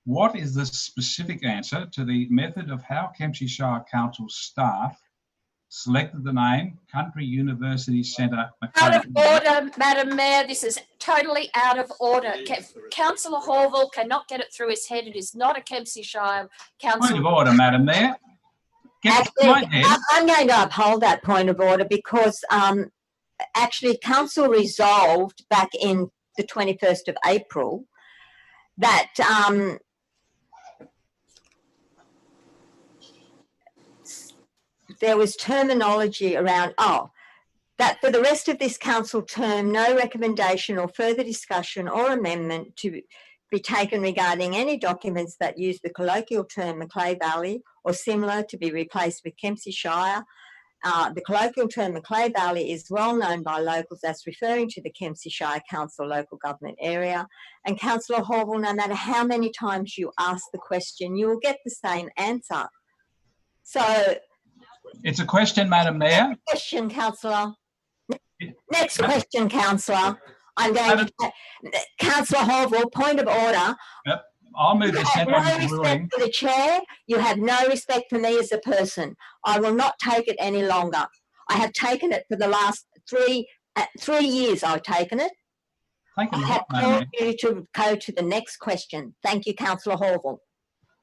what is the specific answer to the method of how Kempsey Shire Council staff selected the name Country University Centre? Out of order, Madam Mayor. This is totally out of order. Councillor Horval cannot get it through his head. It is not a Kempsey Shire Council. Point of order, Madam Mayor. Actually, I'm going to uphold that point of order because actually council resolved back in the 21st of April that there was terminology around, that for the rest of this council term, no recommendation or further discussion or amendment to be taken regarding any documents that use the colloquial term Macleay Valley or similar to be replaced with Kempsey Shire. The colloquial term Macleay Valley is well known by locals as referring to the Kempsey Shire Council local government area. And Councillor Horval, no matter how many times you ask the question, you will get the same answer. So it's a question, Madam Mayor. Question, Councillor. Next question, Councillor. I'm going to Councillor Horval, point of order. Yep. I'll move the You have no respect for the chair. You have no respect for me as a person. I will not take it any longer. I have taken it for the last 3 years. I've taken it. Thank you, I have told you to go to the next question. Thank you, Councillor Horval.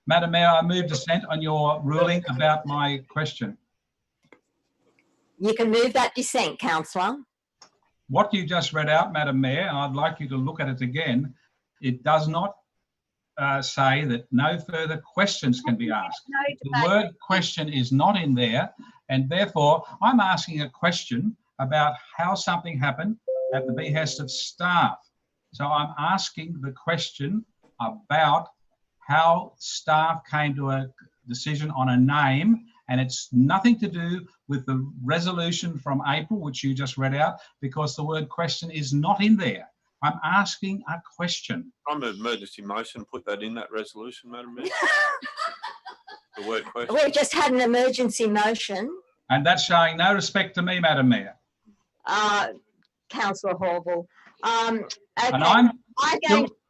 Madam Mayor, I move dissent on your ruling about my question. You can move that dissent, Councillor. What you just read out, Madam Mayor, and I'd like you to look at it again, it does not say that no further questions can be asked. The word question is not in there, and therefore I'm asking a question about how something happened at the behest of staff. So I'm asking the question about how staff came to a decision on a name, and it's nothing to do with the resolution from April, which you just read out, because the word question is not in there. I'm asking a question. I'm an emergency motion. Put that in that resolution, Madam Mayor. The word question. We've just had an emergency motion. And that's showing no respect to me, Madam Mayor. Councillor Horval. Okay. And I'm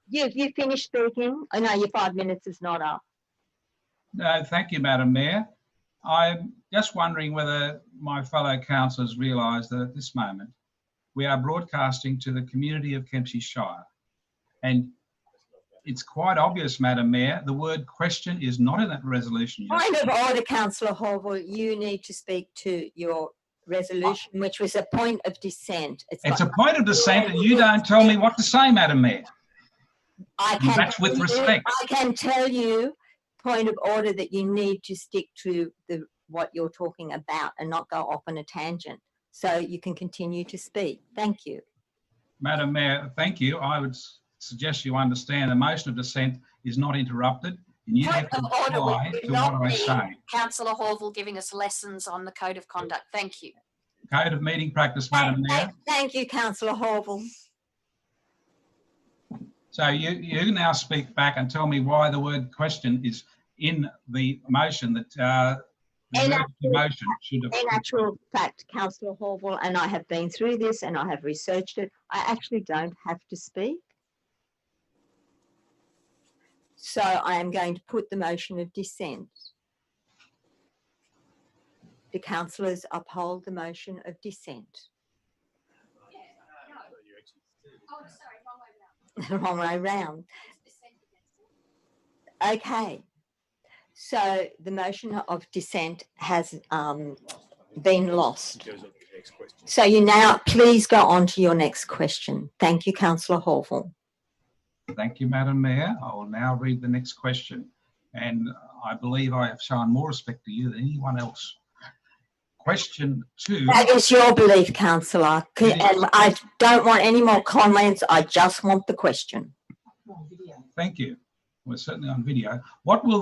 you finished speaking? Oh, no, your 5 minutes is not up. No, thank you, Madam Mayor. I'm just wondering whether my fellow councillors realise that at this moment we are broadcasting to the community of Kempsey Shire. And it's quite obvious, Madam Mayor, the word question is not in that resolution. Point of order, Councillor Horval. You need to speak to your resolution, which was a point of dissent. It's a point of dissent, and you don't tell me what to say, Madam Mayor. That's with respect. I can tell you, point of order, that you need to stick to what you're talking about and not go off on a tangent. So you can continue to speak. Thank you. Madam Mayor, thank you. I would suggest you understand the motion of dissent is not interrupted, and you have to reply to what I say. Councillor Horval giving us lessons on the code of conduct. Thank you. Code of meeting practice, Madam Mayor. Thank you, Councillor Horval. So you now speak back and tell me why the word question is in the motion that the motion should have. In actual fact, Councillor Horval, and I have been through this and I have researched it, I actually don't have to speak. So I am going to put the motion of dissent. Do councillors uphold the motion of dissent? The wrong way round. Okay. So the motion of dissent has been lost. So you now please go on to your next question. Thank you, Councillor Horval. Thank you, Madam Mayor. I will now read the next question. And I believe I have shown more respect to you than anyone else. Question 2. That is your belief, Councillor. And I don't want any more comments. I just want the question. Thank you. We're certainly on video. What will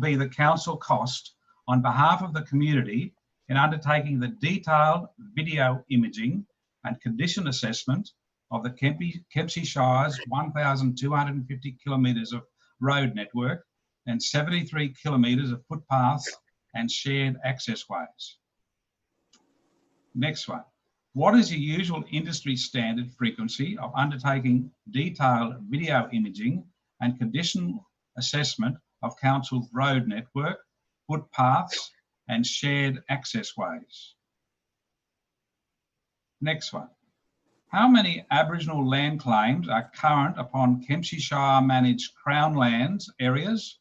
be the council cost on behalf of the community in undertaking the detailed video imaging and condition assessment of the Kempsey Shire's 1,250 kilometres of road network and 73 kilometres of footpaths and shared access ways? Next one. What is the usual industry standard frequency of undertaking detailed video imaging and condition assessment of council's road network, footpaths and shared access ways? Next one. How many Aboriginal land claims are current upon Kempsey Shire managed Crown lands areas?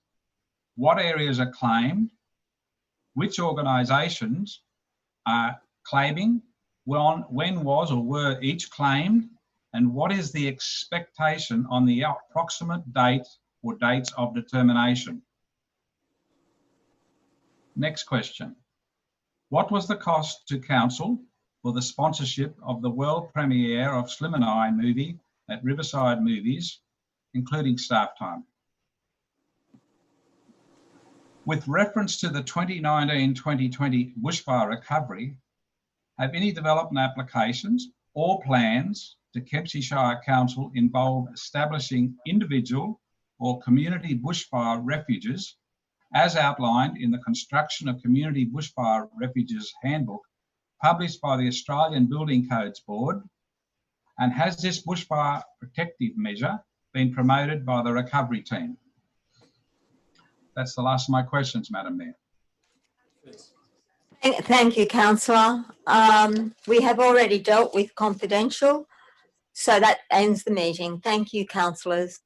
What areas are claimed? Which organisations are claiming? When was or were each claimed? And what is the expectation on the approximate date or dates of determination? Next question. What was the cost to council for the sponsorship of the world premiere of Slim and I movie at Riverside Movies, including staff time? With reference to the 2019-2020 bushfire recovery, have any development applications or plans to Kempsey Shire Council involve establishing individual or community bushfire refuges as outlined in the Construction of Community Bushfire Refuges Handbook published by the Australian Building Codes Board? And has this bushfire protective measure been promoted by the recovery team? That's the last of my questions, Madam Mayor. Thank you, Councillor. We have already dealt with confidential, so that ends the meeting. Thank you, councillors.